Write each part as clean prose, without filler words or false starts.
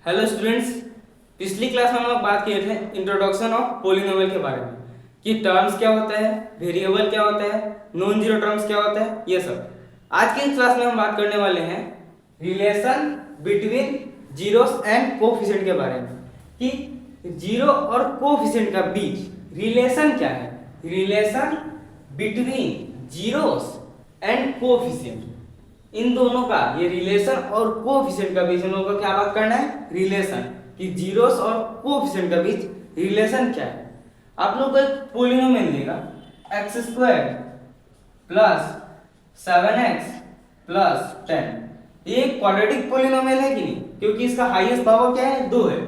Hello students, पिछली class में हम लोग बात किए थे इंट्रोडक्शन ऑफ पोलिनोमियल के बारे में कि टर्म्स क्या होता है, वेरिएबल क्या होता है, नॉन जीरो टर्म्स क्या होता है, ये सब। आज की क्लास में हम बात करने वाले हैं relation between zeros and coefficient के बारे में कि जीरो और कोफिशिएंट का बीच रिलेशन क्या है। Relation between zeros and coefficient, इन दोनों का, ये रिलेशन और कोफिशिएंट का बीच हम लोगों को क्या बात करना है, रिलेशन, कि जीरोस और कोफिशिएंट का बीच रिलेशन क्या है। आप लोग को एक पोलिनोमियल देगा x² प्लस 7x प्लस 10, ये क्वाड्रेटिक पोलिनोमियल है कि नहीं, क्योंकि इसका हाईएस्ट पावर क्या है, 2 है,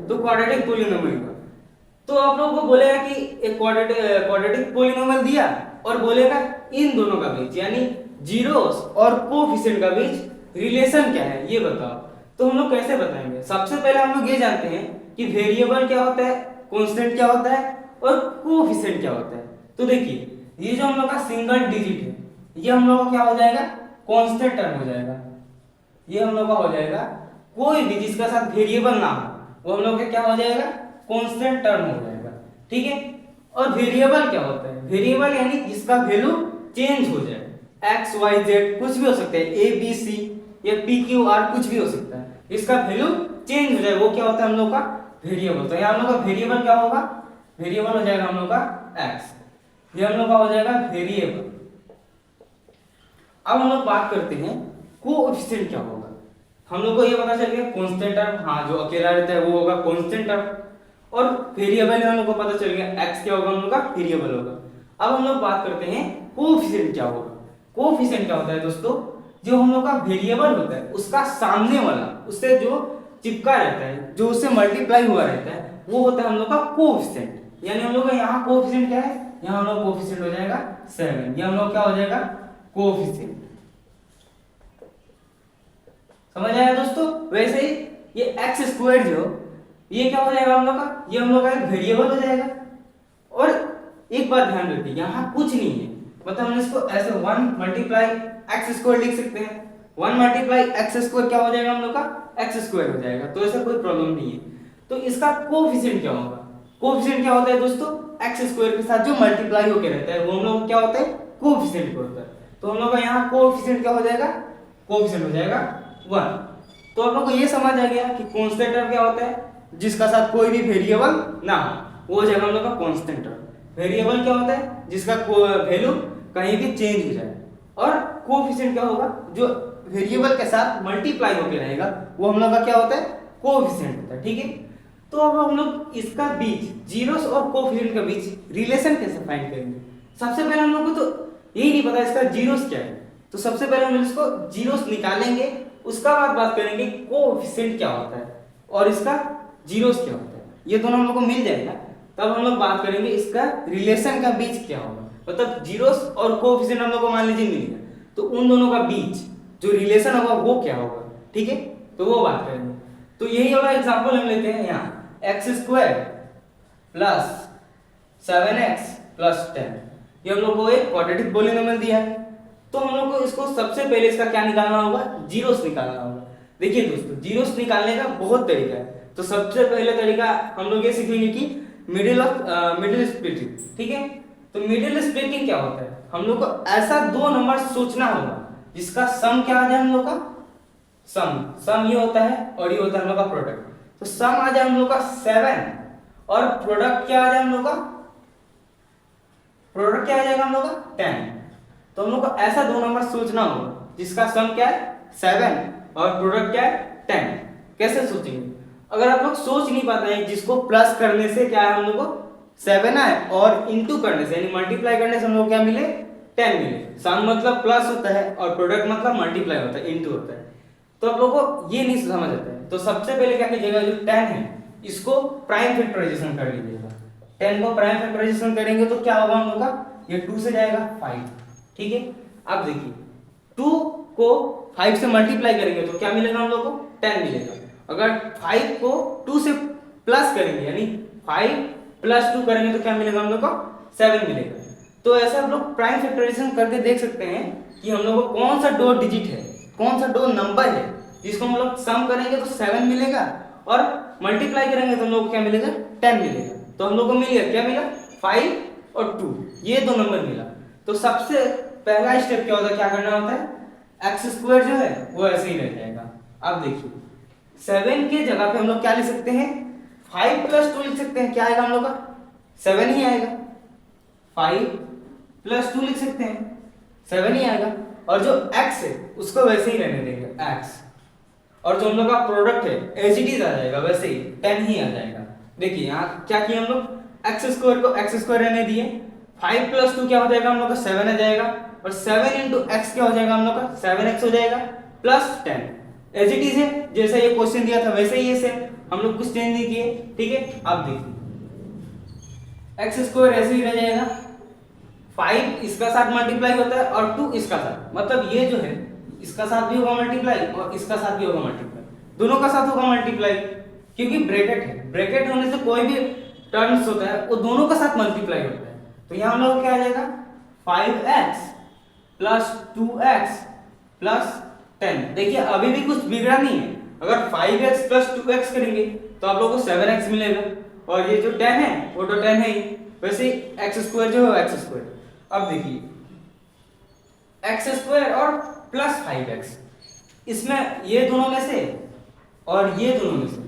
तो क्वाड्रेटिक पोलिनोमियल का। तो आप लोगों को बोलेगा कि एक क्वाड्रेटिक पोलिनोमियल दिया और बोलेगा इन दोनों का बीच यानी जीरोस और कोफिशिएंट का बीच रिलेशन क्या है, ये बताओ। तो हम लोग कैसे बताएंगे? सबसे पहले हम लोग ये जानते हैं कि वेरिएबल क्या होता है, कांस्टेंट क्या होता है और कोफिशिएंट क्या होता है। तो देखिए, ये जो हम लोग का सिंगल डिजिट है, ये हम लोग का क्या हो जाएगा, कांस्टेंट टर्म हो जाएगा। ये हम लोग का हो जाएगा, कोई भी जिसका साथ वेरिएबल ना हो वो हम लोग का क्या हो जाएगा, कांस्टेंट टर्म हो जाएगा। ठीक है। और वेरिएबल क्या होता है, वेरिएबल यानी जिसका वैल्यू चेंज हो जाए, एक्स वाई जेड कुछ भी हो सकता है, ए बी सी या पी क्यू आर कुछ भी हो सकता है, इसका वैल्यू चेंज हो जाए, वो क्या होता है हम लोग का वेरिएबल। तो यहाँ हम लोग का वेरिएबल क्या होगा, वेरिएबल हो जाएगा हम लोग का एक्स, ये हम लोग का हो जाएगा वेरिएबल। अब हम लोग बात करते हैं कोएफिशिएंट क्या होगा। हम लोग को ये पता चल गया कांस्टेंट टर्म, हाँ जो अकेला रहता है वो होगा कांस्टेंट टर्म, और वेरिएबल हम लोग को पता चल गया एक्स क्या होगा, हम लोग का वेरिएबल होगा। अब हम लोग बात करते हैं कोएफिशिएंट क्या होगा। कोएफिशिएंट क्या होता है दोस्तों, जो हम लोग का वेरिएबल होता है उसका सामने वाला, उससे जो चिपका रहता है, जो उससे मल्टीप्लाई हुआ रहता है, वो होता है हम लोग का कोएफिशिएंट। यानी हम लोग का यहाँ कोएफिशिएंट क्या है, यहाँ हम लोग कोएफिशिएंट हो जाएगा 7, ये हम लोग क्या हो जाएगा, कोएफिशिएंट। समझ आया दोस्तों? वैसे ही ये x² जो, ये क्या हो जाएगा हम लोग का, ये हम लोग का एक वेरिएबल हो जाएगा। और एक बात ध्यान रखिए, यहाँ कुछ नहीं है, मतलब हम इसको ऐसे 1 मल्टीप्लाई x² लिख सकते हैं। 1 मल्टीप्लाई x² क्या हो जाएगा हम लोग का, x² हो जाएगा, तो ऐसा कोई प्रॉब्लम नहीं है। तो इसका कोएफिशिएंट क्या होगा, कोएफिशिएंट क्या होता है दोस्तों, x² के साथ जो मल्टीप्लाई होकर रहता है वो हम लोग क्या होता है, कोएफिशिएंट होता है। तो हम लोग का यहाँ कोएफिशिएंट क्या हो जाएगा, कोएफिशिएंट हो जाएगा 1। तो आप लोग को ये समझ आ गया कि कांस्टेंट टर्म क्या होता है, जिसका साथ कोई भी वेरिएबल ना हो, वो हो जाएगा हम लोग का कांस्टेंट टर्म। वेरिएबल क्या होता है, जिसका वैल्यू कहीं भी चेंज हो जाए। और कोएफिशिएंट क्या होगा, जो वेरिएबल के साथ मल्टीप्लाई होकर रहेगा, वो हम लोग का क्या होता है, कोएफिशिएंट होता है। ठीक है। तो अब हम लोग इसका बीच, जीरोस और कोएफिशिएंट का बीच रिलेशन कैसे फाइंड करेंगे। सबसे पहले हम लोग को तो यही नहीं पता इसका जीरोस क्या है, तो सबसे पहले हम इसको जीरोस निकालेंगे, उसका बाद बात करेंगे कोएफिशिएंट क्या होता है और इसका जीरोस क्या होता है। ये दोनों हम लोग को मिल जाएगा, तब हम लोग बात करेंगे इसका रिलेशन का बीच क्या होगा। मतलब जीरोस और कोएफिशिएंट हम लोग को मान लीजिए मिल गया, तो उन दोनों का बीच जो रिलेशन होगा वो क्या होगा। ठीक है, तो वो बात करेंगे। तो यही वाला एग्जांपल हम लेते हैं, यहाँ x² प्लस 7x प्लस 10, ये हम लोग को एक क्वाड्रेटिक पोलिनोमियल दिया है। तो हम लोग को इसको सबसे पहले इसका क्या निकालना होगा, जीरोस निकालना होगा। देखिए दोस्तों, जीरोस निकालने का बहुत तरीका है। तो सबसे पहले तरीका हम लोग ये सीखेंगे कि मिडिल स्प्लिटिंग। ठीक है। तो मिडिल स्प्लिटिंग क्या होता है, हम लोग को ऐसा 2 नंबर सोचना होगा जिसका सम क्या आ जाए हम लोग का, सम ये होता है और ये होता है हम लोग का प्रोडक्ट। तो सम आ जाए हम लोग का 7 और प्रोडक्ट क्या आ जाए हम लोग का, प्रोडक्ट क्या आ जाएगा हम लोग का 10। तो हम लोग को ऐसा 2 नंबर सोचना होगा जिसका सम क्या है 7 और प्रोडक्ट क्या है 10। कैसे सोचेंगे, अगर आप लोग सोच नहीं पाते हैं, जिसको प्लस करने से क्या है हम लोग को 7 आए और इंटू करने से यानी मल्टीप्लाई करने से हम लोग क्या मिले, 10 मिले। सम मतलब प्लस होता है और प्रोडक्ट मतलब मल्टीप्लाई होता है, इंटू होता है। तो आप लोग को ये नहीं समझ आता है, तो सबसे पहले क्या कीजिएगा, जो 10 है इसको प्राइम फैक्टराइजेशन कर लीजिएगा। 10 को प्राइम फैक्टराइजेशन करेंगे तो क्या होगा हम लोग का, ये 2 से जाएगा 5। ठीक है। अब देखिए 2 को 5 से मल्टीप्लाई करेंगे तो क्या मिलेगा हम लोग को, 10 मिलेगा। अगर 5 को 2 से प्लस करेंगे यानी 5 + 2 करेंगे तो क्या मिलेगा हम लोग को, 7 मिलेगा। तो ऐसे हम लोग प्राइम फैक्टराइजेशन करके देख सकते हैं कि हम लोग को कौन सा 2 डिजिट है, कौन सा 2 नंबर है जिसको हम लोग सम करेंगे तो 7 मिलेगा और मल्टीप्लाई करेंगे तो हम लोग को क्या मिलेगा 10 मिलेगा। तो हम लोग को मिल गया क्या मिला 5 और 2 ये दो नंबर मिला। तो सबसे पहला स्टेप क्या होता है, क्या करना होता है एक्स स्क्वायर जो है वो ऐसे ही रह जाएगा। अब देखिए 7 के जगह पे हम लोग क्या लिख सकते हैं 5 + 2 लिख सकते हैं। क्या आएगा हम लोग का 7 ही आएगा। 5 + 2 लिख सकते हैं 7 ही आएगा। और जो x है उसको वैसे ही रहने देंगे x। और जो हम लोग का प्रोडक्ट है एज इट इज आ जाएगा वैसे ही 10 ही आ जाएगा। देखिए यहाँ क्या किया हम लोग एक्स स्क्वायर को एक्स स्क्वायर रहने दिए। 5 + 2 क्या हो जाएगा हम लोग का 7 आ जाएगा। और 7 × x क्या हो जाएगा हम लोग का 7x हो जाएगा प्लस 10 एज इट इज है। जैसा ये क्वेश्चन दिया था वैसे ही है, हम लोग कुछ चेंज नहीं किए। ठीक है अब देखिए एक्स स्क्वायर ऐसे ही रह जाएगा। 5 इसका साथ मल्टीप्लाई होता है और 2 इसका साथ, मतलब ये जो है इसका साथ भी होगा मल्टीप्लाई और इसका साथ भी होगा मल्टीप्लाई, दोनों का साथ होगा मल्टीप्लाई क्योंकि ब्रैकेट है। ब्रैकेट होने से कोई भी टर्म्स होता है वो दोनों का साथ मल्टीप्लाई होता है। तो यहाँ हम लोग क्या आ जाएगा 5x + 2x + 10। देखिए अभी भी कुछ बिगड़ा नहीं है। अगर 5x + 2x करेंगे तो आप लोगों को 7x मिलेगा और ये जो 10 है वो तो 10 है ही। वैसे ही एक्स स्क्वायर जो है एक्स स्क्वायर। अब देखिए x² और प्लस 5x, इसमें ये दोनों में से और ये दोनों में से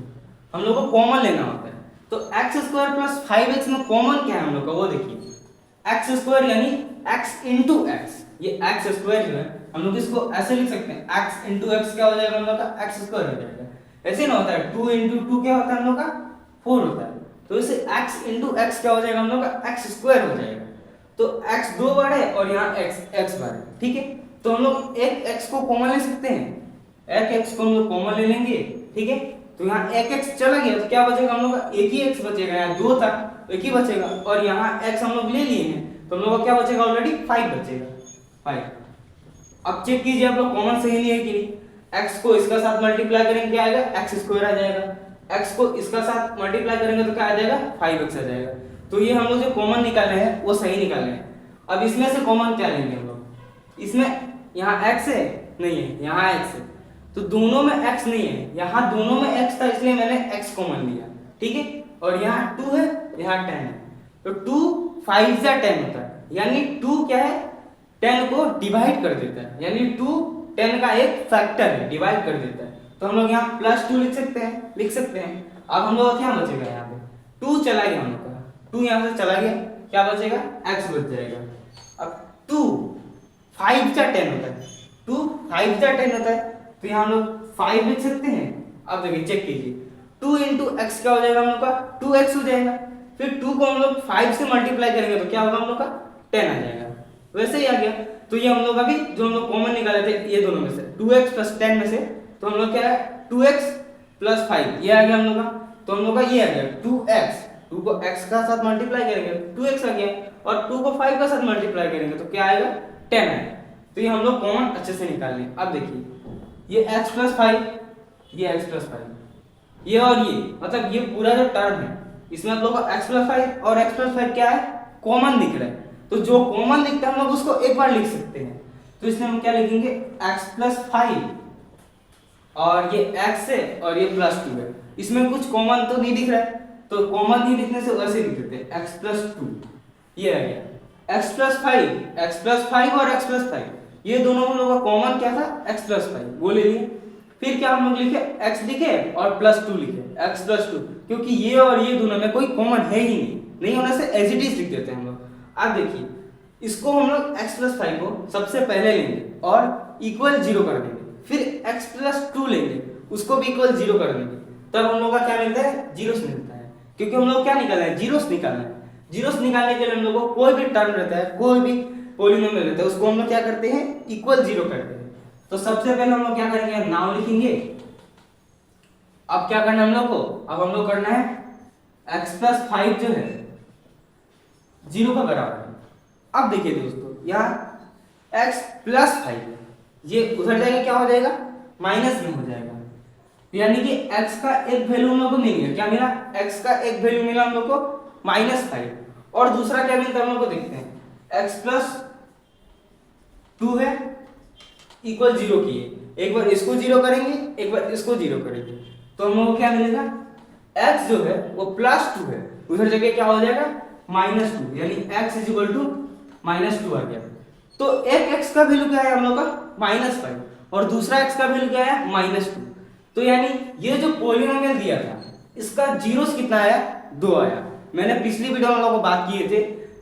हम लोग को कॉमन लेना होता है। तो x² + 5x में कॉमन क्या है हम लोग का वो देखिए x² यानी x × x। ये x² जो है हम लोग इसको ऐसे लिख सकते हैं x × x क्या हो जाएगा हम लोग का x² हो जाएगा। ऐसे ना होता है 2 × 2 क्या होता है हम लोग का 4 होता है। तो इसे x × x क्या हो जाएगा हम लोग का x² हो जाएगा। तो x 2 बार है और यहाँ x बार है। ठीक है तो हम लोग एक x को कॉमन ले सकते हैं। एक x को हम लोग कॉमन ले लेंगे। ठीक है तो यहाँ एक x चला गया तो क्या बचेगा हम लोग का एक ही x बचेगा। यहाँ 2 था तो एक ही बचेगा और यहाँ x हम लोग ले लिए हैं तो हम लोग का क्या बचेगा ऑलरेडी 5 बचेगा 5। अब चेक कीजिए आप लोग कॉमन सही नहीं है कि नहीं। x को इसका साथ मल्टीप्लाई करेंगे क्या आएगा x² आ जाएगा। x को इसका साथ मल्टीप्लाई करेंगे तो क्या आ जाएगा 5x आ जाएगा। तो ये हम लोग जो कॉमन निकाले हैं वो सही निकाले हैं। अब इसमें से कॉमन क्या लेंगे हम लोग, इसमें यहाँ x है नहीं है, यहाँ x है तो दोनों में x नहीं है, यहाँ दोनों में x था इसलिए मैंने x कॉमन लिया। ठीक है और यहाँ 2 है यहाँ 10 है तो 2 5 × 10 होता है यानी 2 क्या है 10 को डिवाइड कर देता है यानी 2 10 का एक फैक्टर है डिवाइड कर देता है। तो हम लोग यहाँ +2 लिख सकते हैं। अब हम लोग क्या बचेगा यहाँ पे 2 चला गया हम लोग का 2 यहाँ से चला गया क्या बचेगा x बच जाएगा। अब 2 5 × 10 होता है 2 5 × 10 होता है तो यहाँ हम लोग 5 लिख सकते हैं। अब देखिए चेक कीजिए 2 × x क्या हो जाएगा हम लोग का 2x हो जाएगा। फिर 2 को हम लोग 5 से मल्टीप्लाई करेंगे तो क्या होगा हम लोग का 10 आ जाएगा। वैसे ही आ गया। तो ये हम लोग अभी जो हम लोग कॉमन निकाले थे ये दोनों में से 2x + 10 में से तो हम लोग क्या है 2x + 5 ये आ गया हम लोग का। तो हम लोग का ये आ गया 2x 2 को x का साथ मल्टीप्लाई करेंगे 2x आ गया और 2 को 5 का साथ मल्टीप्लाई करेंगे तो क्या आएगा 10 आएगा। तो ये हम लोग कॉमन अच्छे से निकाल लें। अब देखिए ये x + 5 ये x + 5 ये और ये मतलब ये पूरा जो टर्म है इसमें आप लोग का x + 5 और x + 5 क्या है कॉमन दिख रहा है। तो जो कॉमन दिखता है हम लोग उसको एक बार लिख सकते हैं। तो इसमें हम क्या लिखेंगे x + 5 और ये x है और ये +2 है। इसमें कुछ कॉमन तो नहीं दिख रहा है तो कॉमन नहीं दिखने से वैसे लिख देते हैं x + 2 ये आ गया x + 5 और x + 5 ये दोनों हम लोग का कॉमन क्या था x + 5 वो ले लिए। फिर क्या हम लोग लिखे x लिखे और +2 लिखे x + 2 क्योंकि ये और ये दोनों में कोई कॉमन है ही नहीं होने से एज इट इज लिख देते हैं हम लोग। अब देखिए इसको हम लोग x + 5 को सबसे पहले लेंगे और इक्वल 0 कर देंगे। फिर x + 2 लेंगे उसको भी इक्वल 0 कर देंगे तब हम लोग का क्या मिलता है जीरोस मिलता है क्योंकि हम लोग क्या निकालना है जीरोस निकालना है। जीरोस निकालने के लिए हम लोग को कोई भी टर्म रहता है कोई भी पॉलिनोमियल रहता है उसको हम लोग क्या करते हैं इक्वल 0 करते हैं। तो सबसे पहले हम लोग क्या करेंगे नाउ लिखेंगे। अब क्या करना है हम लोग को अब हम लोग करना है x + 5 जो है 0 का बराबर है। अब देखिए दोस्तों यहाँ x + 5 ये उधर जाएगा क्या हो जाएगा माइनस में हो जाएगा यानी कि x का एक वैल्यू हम लोग को मिल गया। क्या मिला x का एक वैल्यू मिला हम लोग को -5 और दूसरा क्या मिलता है हम लोग को देखते हैं x + 2 है इक्वल 0 की है एक बार इसको जीरो करेंगे, एक बार इसको जीरो करेंगे, तो हम लोग को क्या मिलेगा, x जो है वो +2 है, उधर जगह क्या हो जाएगा -2, यानी x इज इक्वल टू -2 आ गया। तो एक x का वैल्यू क्या है हम लोग का -5 और दूसरा x का वैल्यू क्या है -2। तो यानी ये जो पॉलिनोमियल दिया था इसका जीरोस कितना आया, 2 आया। मैंने पिछली वीडियो में हम लोग बात किए थे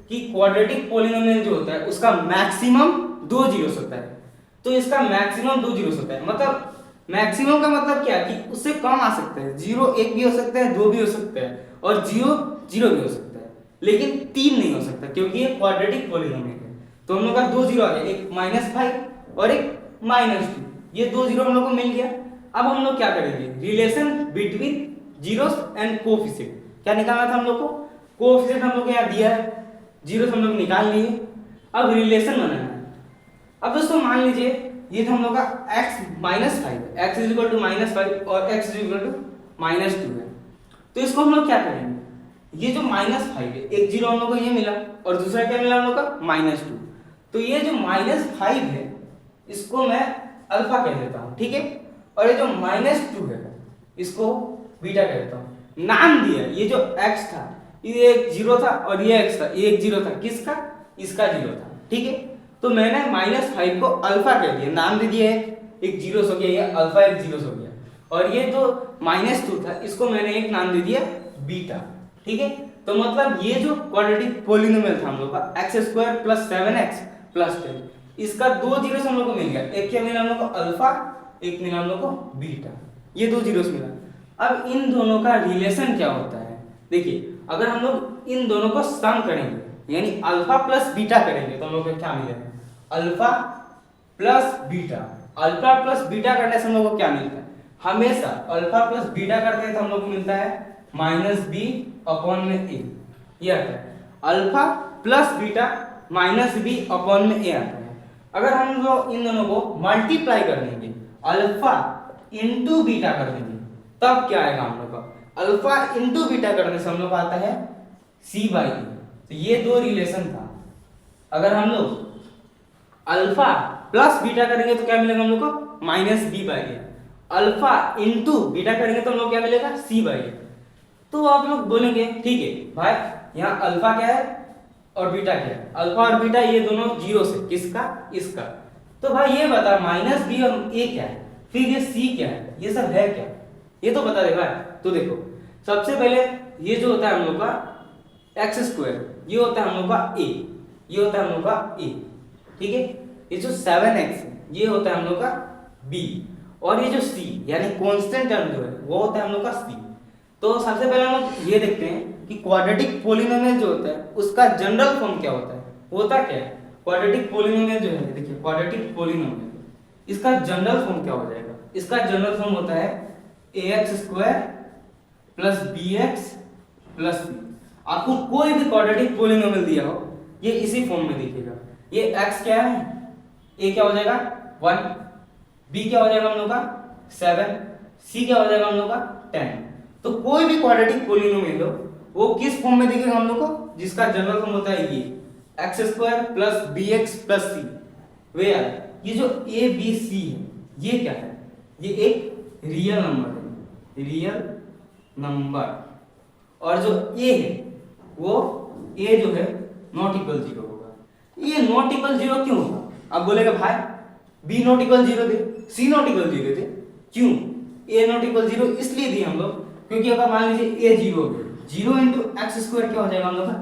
कि क्वाड्रेटिक पॉलिनोमियल जो होता है उसका मैक्सिमम 2 जीरोस होता है, तो इसका मैक्सिमम 2 जीरोस होता है। मतलब मैक्सिमम का मतलब क्या कि उससे कम आ सकता है, 0 1 भी हो सकता है, 2 भी हो सकता है और 0 0 भी हो सकता है, लेकिन 3 नहीं हो सकता क्योंकि ये क्वाड्रेटिक पॉलिनोमियल है। तो हम लोग का 2 जीरो आ गया, एक -5 और एक -2, ये 2 जीरो हम लोग को मिल गया। अब हम लोग क्या करेंगे, relation between zeros and coefficient क्या निकालना था हम लोग को, कोएफिशिएंट हम लोग को यहाँ दिया है, जीरोस हम लोग निकाल लिए, अब रिलेशन बनाना है। अब दोस्तों मान लीजिए ये तो हम लोग का x -5, x is equal to -5 और x इज इक्वल टू -2 है। तो इसको हम लोग क्या करेंगे, ये जो -5 है, एक जीरो हम लोग को ये मिला और दूसरा क्या मिला हम लोग का -2, तो ये जो -5 है इसको मैं अल्फा कह देता हूँ, ठीक है, और ये जो -2 है इसको बीटा कह देता हूँ। नाम दिया, ये जो x था ये एक जीरो था और ये x था, ये एक जीरो था, किसका, इसका जीरो था, ठीक है। तो मैंने -5 को अल्फा कह दिया, नाम दे दिया है, एक जीरो हो गया, ये अल्फा एक जीरो हो गया, और ये जो -2 था इसको मैंने एक नाम दे दिया बीटा, ठीक है। तो मतलब ये जो क्वाड्रेटिक पॉलिनोमियल था हम लोग का x² + 7x + 10, इसका 2 जीरोस हम लोग को मिल गया, एक क्या मिला हम लोग को अल्फा, एक मिला हम लोग को बीटा, ये 2 जीरोस मिला। अब इन दोनों का रिलेशन क्या होता है, देखिए अगर हम लोग इन दोनों को सम करेंगे यानी अल्फा प्लस बीटा करेंगे तो हम लोग को क्या मिलेगा, alpha plus beta. Alpha plus beta करने से हम लोग को क्या मिलता है, हमेशा अल्फा प्लस बीटा करते हैं तो हम लोग को मिलता है -b/a, ये आता है। अल्फा प्लस बीटा -b/a आता है। अगर हम लोग इन दोनों को मल्टीप्लाई कर देंगे, अल्फा इंटू बीटा कर देंगे, तब क्या आएगा हम लोग का, अल्फा इंटू बीटा करने से हम लोग आता है c/a। तो ये दो रिलेशन था। अगर हम लोग अल्फा प्लस बीटा करेंगे तो क्या मिलेगा हम लोग को, -b/a। अल्फा इंटू बीटा करेंगे तो हम लोग क्या मिलेगा, c/a। तो आप लोग बोलेंगे ठीक है भाई, यहाँ अल्फा क्या है और बीटा क्या है, अल्फा और बीटा ये दोनों जीरो से, किसका, इसका। तो भाई ये बता -b और a क्या है, फिर ये c क्या है, ये सब है क्या, ये तो बता दे भाई। तो देखो सबसे पहले ये जो होता है हम लोग का x², ये होता है हम लोग का a, ये होता है हम लोग का a, ठीक है। ये जो 7x ये होता है हम लोग का b, और ये जो c यानी कांस्टेंट टर्म जो है वो होता है हम लोग का c। तो सबसे पहले हम लोग ये देखते हैं कि क्वाड्रेटिक पॉलिनोमियल जो होता है उसका जनरल फॉर्म क्या होता है, होता क्या है क्वाड्रेटिक पॉलिनोमियल जो है, देखिए क्वाड्रेटिक पॉलिनोमियल इसका जनरल फॉर्म क्या हो जाएगा, इसका जनरल फॉर्म होता है ax² + bx + c। आपको कोई भी क्वाड्रेटिक पॉलिनोमियल दिया हो ये इसी फॉर्म में दिखेगा। ये x क्या है, a क्या हो जाएगा 1, b क्या हो जाएगा हम लोग का 7, c क्या हो जाएगा हम लोग का 10। तो कोई भी क्वाड्रेटिक पॉलिनोमियल हो वो किस फॉर्म में दिखेगा हम लोग को, जिसका जनरल फॉर्म होता है ये x² + bx + c। वे ये जो a b c है ये क्या है, ये एक रियल नंबर है, रियल नंबर। और जो a है वो a जो है नॉट इक्वल 0 होगा। ये नॉट इक्वल 0 क्यों होगा, अब बोलेगा भाई b not equal 0 they, c not equal 0 दे, क्यों a नॉट इक्वल 0 इसलिए दिए हम लोग क्योंकि अगर मान लीजिए a 0 हो गया, 0 × x² क्या हो जाएगा हम लोग का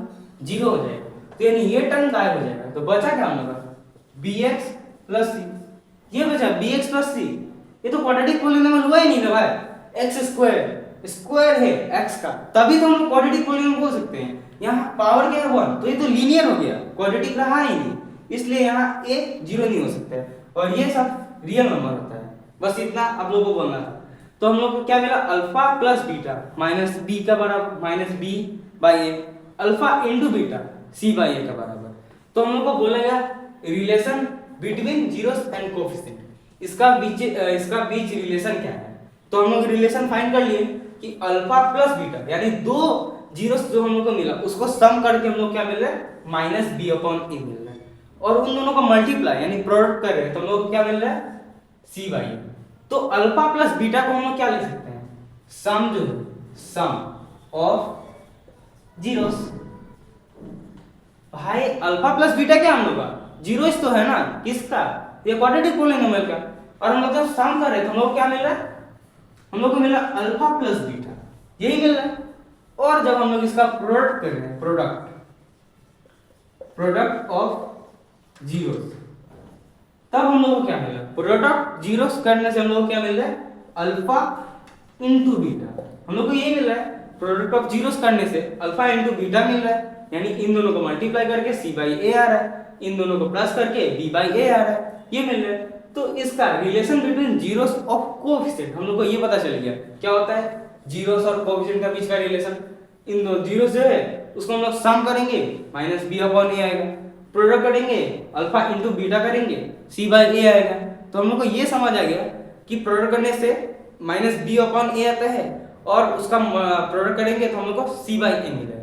0 हो जाएगा, तो यानी ये टर्म गायब हो जाएगा। तो बचा क्या हम लोग का bx + c, ये बचा bx + c। ये तो क्वाड्रेटिक पॉलिनोमियल हुआ ही नहीं ना भाई, x² स्क्वायर है x का, तभी तो हम क्वाड्रेटिक पॉलिनोमियल बोल सकते हैं। यहाँ पावर क्या है 1, तो ये तो लीनियर हो गया, क्वाड्रेटिक रहा ही नहीं, इसलिए यहाँ a 0 नहीं हो सकता है। और ये सब रियल नंबर होता है, बस इतना आप लोगों को बोलना था। तो हम लोग को क्या मिला, अल्फा प्लस बीटा -b का बराबर -b/a, alpha into beta c/a का बराबर। तो हम लोग को बोलेगा relation between zeros and coefficient, इसका बीच रिलेशन क्या है। तो हम लोग रिलेशन फाइंड कर लिए कि अल्फा प्लस बीटा यानी दो जीरोस जो हम लोग को मिला उसको सम करके हम लोग क्या मिल रहा है -b/a मिल रहा है, और उन दोनों को मल्टीप्लाई यानी प्रोडक्ट कर रहे हैं तो हम लोग को क्या मिल रहा है सी बाई ए। तो अल्फा प्लस बीटा को हम लोग क्या लिख सकते हैं, सम जो है सम ऑफ जीरोस। भाई अल्फा प्लस बीटा क्या हम लोग का जीरोस तो है ना, किसका, ये क्वाड्रेटिक पोलिनोमियल का। और हम लोग जब सम कर रहे हैं तो हम लोग क्या मिल रहा है, हम लोग को मिल रहा है अल्फा प्लस बीटा, यही मिल रहा है। और जब हम लोग इसका प्रोडक्ट कर रहे हैं, प्रोडक्ट ऑफ जीरोस, तब हम लोग को क्या मिला, प्रोडक्ट जीरोस करने से हम लोग को क्या मिल रहा है, अल्फा इंटू बीटा। हम लोग को ये मिल रहा है प्रोडक्ट ऑफ जीरोस करने से अल्फा इंटू बीटा मिल रहा है, यानी इन दोनों को मल्टीप्लाई करके सी बाई ए आ रहा है, इन दोनों को प्लस करके बी बाई ए आ रहा है, ये मिल रहा है। तो इसका relation between zeros of coefficient हम लोग को ये पता चल गया क्या होता है, जीरोस और कोएफिशिएंट का बीच का रिलेशन। इन दो जीरोस जो है उसको हम लोग सम करेंगे, माइनस बी अपॉन ए आएगा, प्रोडक्ट करेंगे अल्फा इंटू बीटा करेंगे, सी बाई ए आएगा। तो हम लोग को ये समझ आ गया कि प्रोडक्ट करने से माइनस बी अपॉन ए आता है और उसका प्रोडक्ट करेंगे तो हम लोग को सी बाई ए मिलेगा।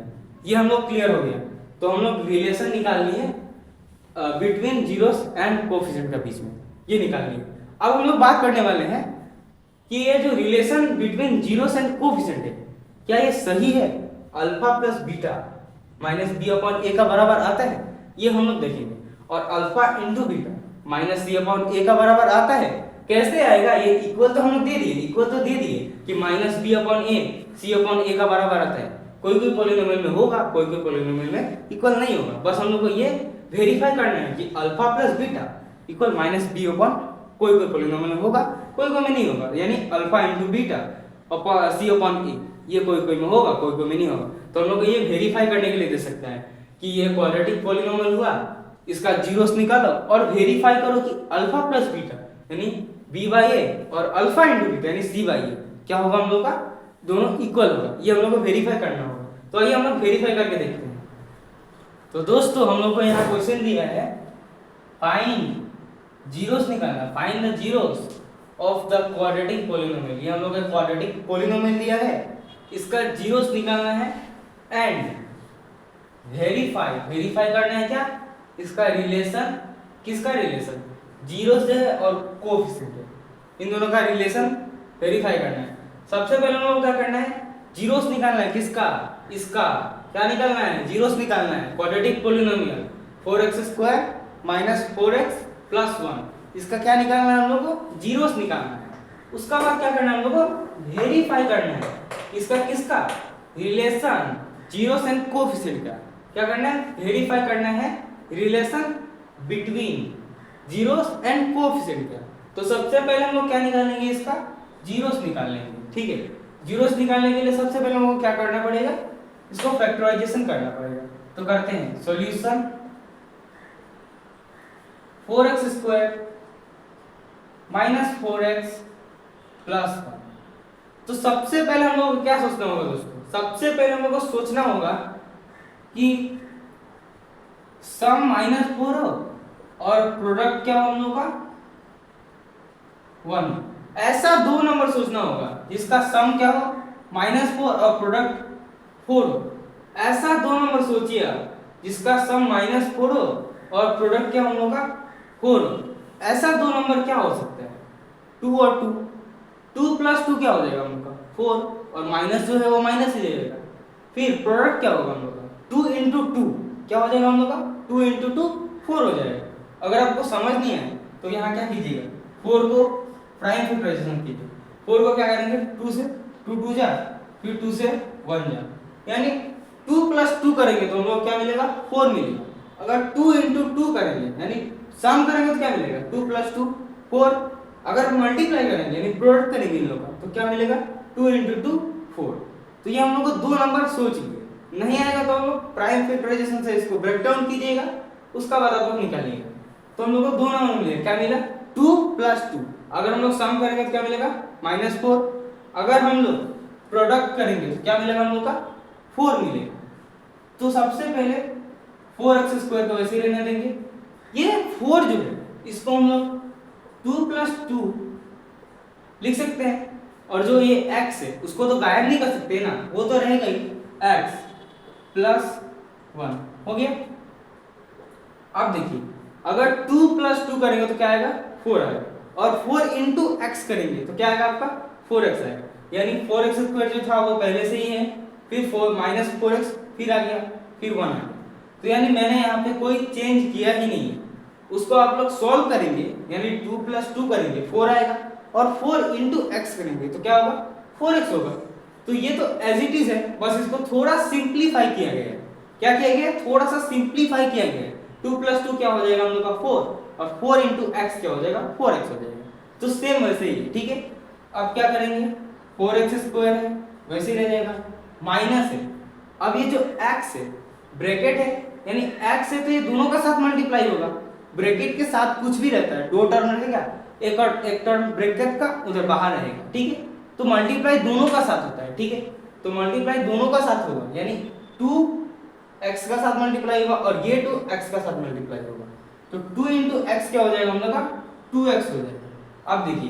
ये हम लोग क्लियर हो गया। तो हम लोग रिलेशन निकाल लिए बिटवीन जीरोस एंड कोएफिशिएंट का बीच में, ये निकाल लिए। अब हम लोग बात करने वाले हैं कि ये जो relation between zeros and coefficient है, क्या ये सही है, alpha plus beta minus B upon A का बराबर आता है, ये हम लोग देखेंगे। और alpha into beta minus C upon A का बराबर आता है, कैसे आएगा, ये इक्वल तो हम लोग दे दिए, इक्वल तो दे दिए कि minus B upon A C upon A का बराबर आता है। कोई कोई पॉलिनोमियल में होगा, कोई कोई पॉलिनोमियल में इक्वल नहीं होगा। बस हम लोग को ये वेरीफाई करना है कि alpha plus beta equal minus B upon कोई कोई पॉलिनोमियल में होगा, कोई कोई में नहीं होगा, यानी अल्फा इंटू बीटा अपॉन सी अपॉन ए, ये कोई कोई में होगा, कोई कोई में नहीं होगा। तो हम लोग को ये वेरीफाई करने के लिए दे सकता है कि ये क्वाड्रेटिक पॉलिनोमियल हुआ, इसका जीरोस निकालो और वेरीफाई करो कि अल्फा प्लस बीटा यानी बी बाई ए और अल्फा इंटू बीटा यानी सी बाई ए क्या होगा, हम लोग का दोनों इक्वल होगा। ये हम लोग को वेरीफाई करना होगा। तो आइए हम लोग वेरीफाई करके देखते हैं। तो दोस्तों हम लोग को यहाँ क्वेश्चन दिया है फाइंड जीरोस निकालना, find the zeros of the quadratic polynomial. ये हम लोग का क्वाड्रेटिक पॉलिनोमियल दिया है, इसका जीरोस निकालना है एंड वेरीफाई करना है क्या, इसका रिलेशन, किसका रिलेशन, जीरोस जो है और कोएफिशिएंट है, इन दोनों का रिलेशन वेरीफाई करना है। सबसे पहले हम लोग को क्या करना है, जीरोस निकालना है, किसका, इसका क्या निकालना है, जीरोस निकालना है quadratic polynomial 4x² minus 4x plus 1, इसका क्या निकालना है, हम लोग को जीरोस निकालना है। उसका बाद क्या करना है, हम लोग को वेरीफाई करना है इसका, किसका, रिलेशन जीरोस एंड कोएफिशिएंट का क्या करना है, वेरीफाई करना है relation between zeros and coefficient का। तो सबसे पहले हम लोग क्या निकालेंगे, इसका जीरोस निकाल लेंगे, ठीक है। जीरोस निकालने के लिए सबसे पहले हम लोग को क्या करना पड़ेगा, इसको फैक्टराइजेशन करना पड़ेगा। तो करते हैं solution 4x² minus 4x plus 1। तो सबसे पहले हम लोग को क्या सोचना होगा दोस्तों, सबसे पहले हम लोग को सोचना होगा कि सम -4 हो और प्रोडक्ट क्या हो हम लोग का 1। ऐसा दो नंबर सोचना होगा जिसका सम क्या हो -4 और प्रोडक्ट 4 हो। ऐसा दो नंबर सोचिए आप जिसका सम -4 हो और प्रोडक्ट क्या हम लोग का 4 हो। ऐसा दो नंबर क्या हो सकता है, 2 और 2, 2 प्लस 2 क्या हो जाएगा हम लोग का 4 और माइनस जो है वो माइनस ही रहेगा। फिर प्रोडक्ट क्या होगा हम लोग का 2 इंटू 2 क्या हो जाएगा हम लोग का 2 इंटू 2 4 हो जाएगा। अगर आपको समझ नहीं आए तो यहाँ क्या कीजिएगा, 4 को प्राइम फैक्टराइजेशन कीजिए। 4 को क्या करेंगे 2 से 2 जा, फिर 2 से 1 जा, यानी 2 प्लस 2 करेंगे तो हम लोग क्या मिलेगा 4 मिलेगा। अगर 2 इंटू 2 करेंगे यानी सम करेंगे तो क्या मिलेगा 2 प्लस 2 4। अगर मल्टीप्लाई करेंगे यानी प्रोडक्ट करेंगे इन लोग का तो क्या मिलेगा 2 इंटू 2 4। तो ये हम लोग को दो नंबर सोचिए, नहीं आएगा तो हम लोग प्राइम फैक्टराइजेशन से इसको ब्रेक डाउन कीजिएगा, उसका बाद आप लोग निकालिएगा। तो हम लोग को दो नंबर मिलेगा, क्या मिला 2 प्लस 2। अगर हम लोग सम करेंगे तो क्या मिलेगा -4। अगर हम लोग प्रोडक्ट करेंगे तो क्या मिलेगा हम लोग का 4 मिलेगा। तो सबसे पहले 4x² को वैसे रहने देंगे, ये 4 जो है इसको हम लोग 2 प्लस 2 लिख सकते हैं, और जो ये x है उसको तो गायब नहीं कर सकते ना, वो तो रहेगा ही x प्लस 1 हो गया। अब देखिए अगर 2 प्लस 2 करेंगे तो क्या आएगा 4 आएगा, और 4 इंटू एक्स करेंगे तो क्या आएगा आपका 4x आएगा, यानी 4x स्क्वायर जो था वो पहले से ही है, फिर 4 माइनस 4x फिर आ गया, फिर 1 आ गया। तो यानी मैंने यहाँ पे कोई चेंज किया ही नहीं है। उसको आप लोग सॉल्व करेंगे, यानी 2 + 2 करेंगे 4 आएगा, और 4 इंटू एक्स करेंगे तो क्या होगा 4x होगा। तो ये तो एज इट इज है, बस इसको थोड़ा सिंप्लीफाई किया गया है। क्या किया गया है, थोड़ा सा सिंप्लीफाई किया गया है। 2 + 2 क्या हो जाएगा हम लोग का 4, और 4 इंटू एक्स क्या हो जाएगा 4x हो जाएगा। तो सेम वैसे ही, ठीक है। अब क्या करेंगे, 4x स्क्वायर है वैसे ही रह जाएगा, माइनस है, अब ये जो x है ब्रैकेट है, यानी x है तो ये दोनों का साथ मल्टीप्लाई होगा। ब्रैकेट के साथ कुछ भी रहता है, 2 टर्म रहेगा, एक टर्म ब्रैकेट का उधर बाहर रहेगा, ठीक है। तो मल्टीप्लाई दोनों का साथ होता है, ठीक है। तो मल्टीप्लाई दोनों का साथ होगा, यानी 2x का साथ मल्टीप्लाई होगा और ये 2x का साथ मल्टीप्लाई होगा। तो 2 इंटू एक्स क्या हो जाएगा हम लोग का 2x हो जाएगा। अब देखिए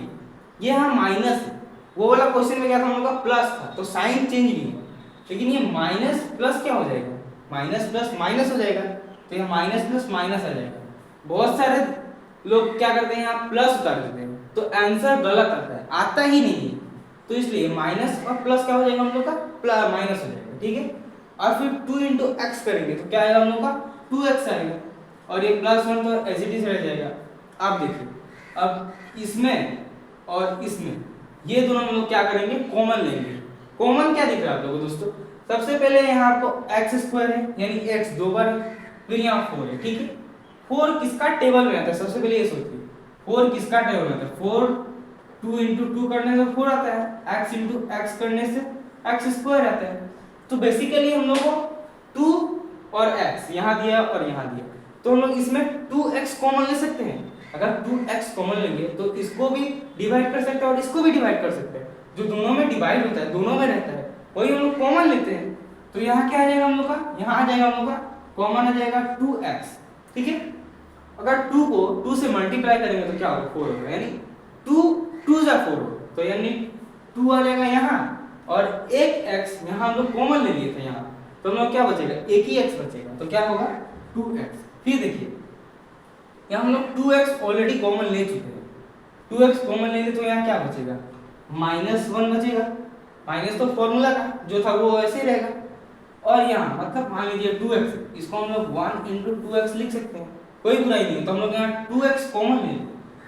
ये यहाँ माइनस है, वो वाला क्वेश्चन में क्या था हम लोग का प्लस था, तो साइन चेंज नहीं हुआ, लेकिन ये माइनस प्लस क्या हो जाएगा, माइनस प्लस माइनस हो जाएगा, तो यहाँ माइनस प्लस माइनस आ जाएगा। बहुत सारे लोग क्या करते हैं यहाँ प्लस उतार देते हैं, तो आंसर गलत आता है, आता ही नहीं है। तो इसलिए माइनस और प्लस क्या हो जाएगा हम लोग का माइनस हो जाएगा, ठीक है। और फिर 2 इंटू एक्स करेंगे तो क्या आएगा हम लोग का 2x आएगा, और ये +1 तो एज इट इज रह जाएगा। अब देखिए, अब इसमें और इसमें ये दोनों हम लोग क्या करेंगे, कॉमन लेंगे। कॉमन क्या दिख रहा है आप लोगों को दोस्तों, सबसे पहले यहाँ आपको x स्क्वायर है, यानी x 2 बार है, फिर यहाँ 4 है, ठीक है। 4 किसका टेबल में आता है, सबसे पहले ये सोचिए 4 किसका टेबल में आता है, 4 2 इंटू 2 करने से 4 आता है, x इंटू एक्स करने से x स्क्वायर आता है। तो बेसिकली हम लोग को 2 और x यहाँ दिया और यहाँ दिया, तो हम लोग इसमें 2x कॉमन ले सकते हैं। अगर 2x कॉमन लेंगे तो इसको भी डिवाइड कर सकते हैं और इसको भी डिवाइड कर सकते हैं, जो दोनों में डिवाइड होता है दोनों में रहता है वही हम लोग कॉमन लेते हैं। तो यहाँ क्या आ जाएगा हम लोग का, यहाँ आ जाएगा हम लोग का कॉमन आ जाएगा 2x, ठीक है। अगर 2 को 2 से मल्टीप्लाई करेंगे तो क्या होगा 4 होगा, यानी 2 2 जा 4 होगा, तो यानी 2 आ जाएगा यहाँ, और एक x यहाँ हम लोग कॉमन ले लिए थे यहाँ, तो हम लोग क्या बचेगा, एक ही x बचेगा, तो क्या होगा 2x। फिर देखिए यहाँ हम लोग 2x ऑलरेडी कॉमन ले चुके हैं, 2x कॉमन लेंगे तो यहाँ क्या बचेगा -1 बचेगा, माइनस तो फॉर्मूला का जो था वो वैसे ही रहेगा। और यहाँ मतलब मान लीजिए 2x, इसको हम लोग 1 इंटू 2x लिख सकते हैं, कोई बुराई नहीं है। तो हम लोग यहाँ 2x कॉमन ले,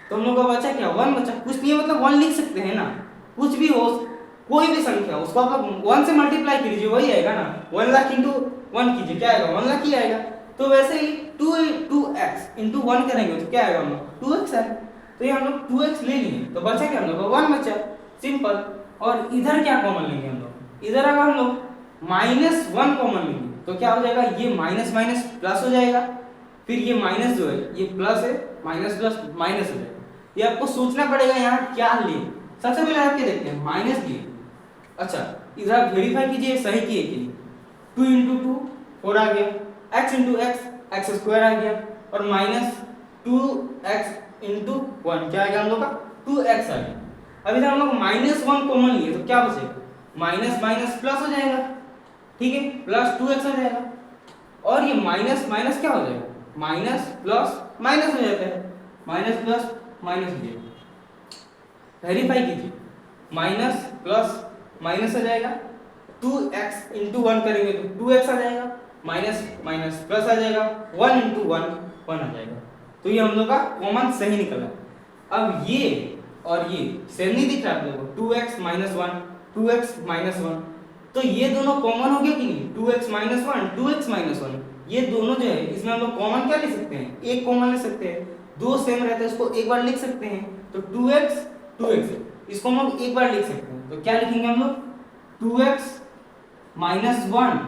तो हम लोग का बचा क्या 1 बचा, कुछ नहीं है मतलब 1 लिख सकते हैं ना, कुछ भी हो कोई भी संख्या उसको आप लोग 1 से मल्टीप्लाई कीजिए वही आएगा ना, 1 लाख इंटू 1 कीजिए क्या आएगा 1 लाख ही आएगा। तो वैसे ही 2x इंटू 1 करेंगे तो क्या आएगा हम लोग 2x आएगा। तो ये हम लोग 2x ले लिए, तो बचा क्या हम लोग 1 बचा, सिंपल। और इधर क्या कॉमन लेंगे हम लोग, इधर अगर हम लोग -1 कॉमन लेंगे तो क्या हो जाएगा, ये माइनस माइनस प्लस हो जाएगा, फिर ये माइनस जो है ये प्लस है, माइनस प्लस माइनस हो जाएगा। ये आपको सोचना पड़ेगा यहाँ क्या लिए, सबसे पहले आप क्या देखते हैं माइनस लिए। अच्छा इधर आप वेरीफाई कीजिए सही किए कि 2 इंटू 2 4 आ गया, x into x x square आ गया, और माइनस 2x इंटू 1 क्या आ गया हम लोग का 2x आ गया। अब इधर हम लोग -1 कॉमन लिए तो क्या बचेगा, माइनस माइनस प्लस हो जाएगा, ठीक है, प्लस 2x हो जाएगा। और ये माइनस माइनस क्या हो जाएगा, माइनस प्लस माइनस हो जाता है, माइनस प्लस माइनस हो जाएगा। वेरीफाई कीजिए, माइनस प्लस माइनस आ जाएगा, 2x इंटू 1 करेंगे तो 2x आ जाएगा, माइनस माइनस प्लस आ जाएगा, 1 इंटू 1 1 आ जाएगा। तो ये हम लोग का कॉमन सही निकला। अब ये और ये सेम नहीं दिख रहा आप लोगों को, 2x माइनस 1 2x माइनस 1, तो ये दोनों कॉमन हो गया कि नहीं, 2x माइनस 1 2x माइनस 1, ये दोनों जो है इसमें हम लोग कॉमन क्या ले सकते हैं, एक कॉमन ले सकते हैं, दो सेम रहते हैं उसको एक बार लिख सकते हैं। तो 2x 2x इसको हम लोग एक बार लिख सकते हैं, तो क्या लिखेंगे हम लोग 2x माइनस 1,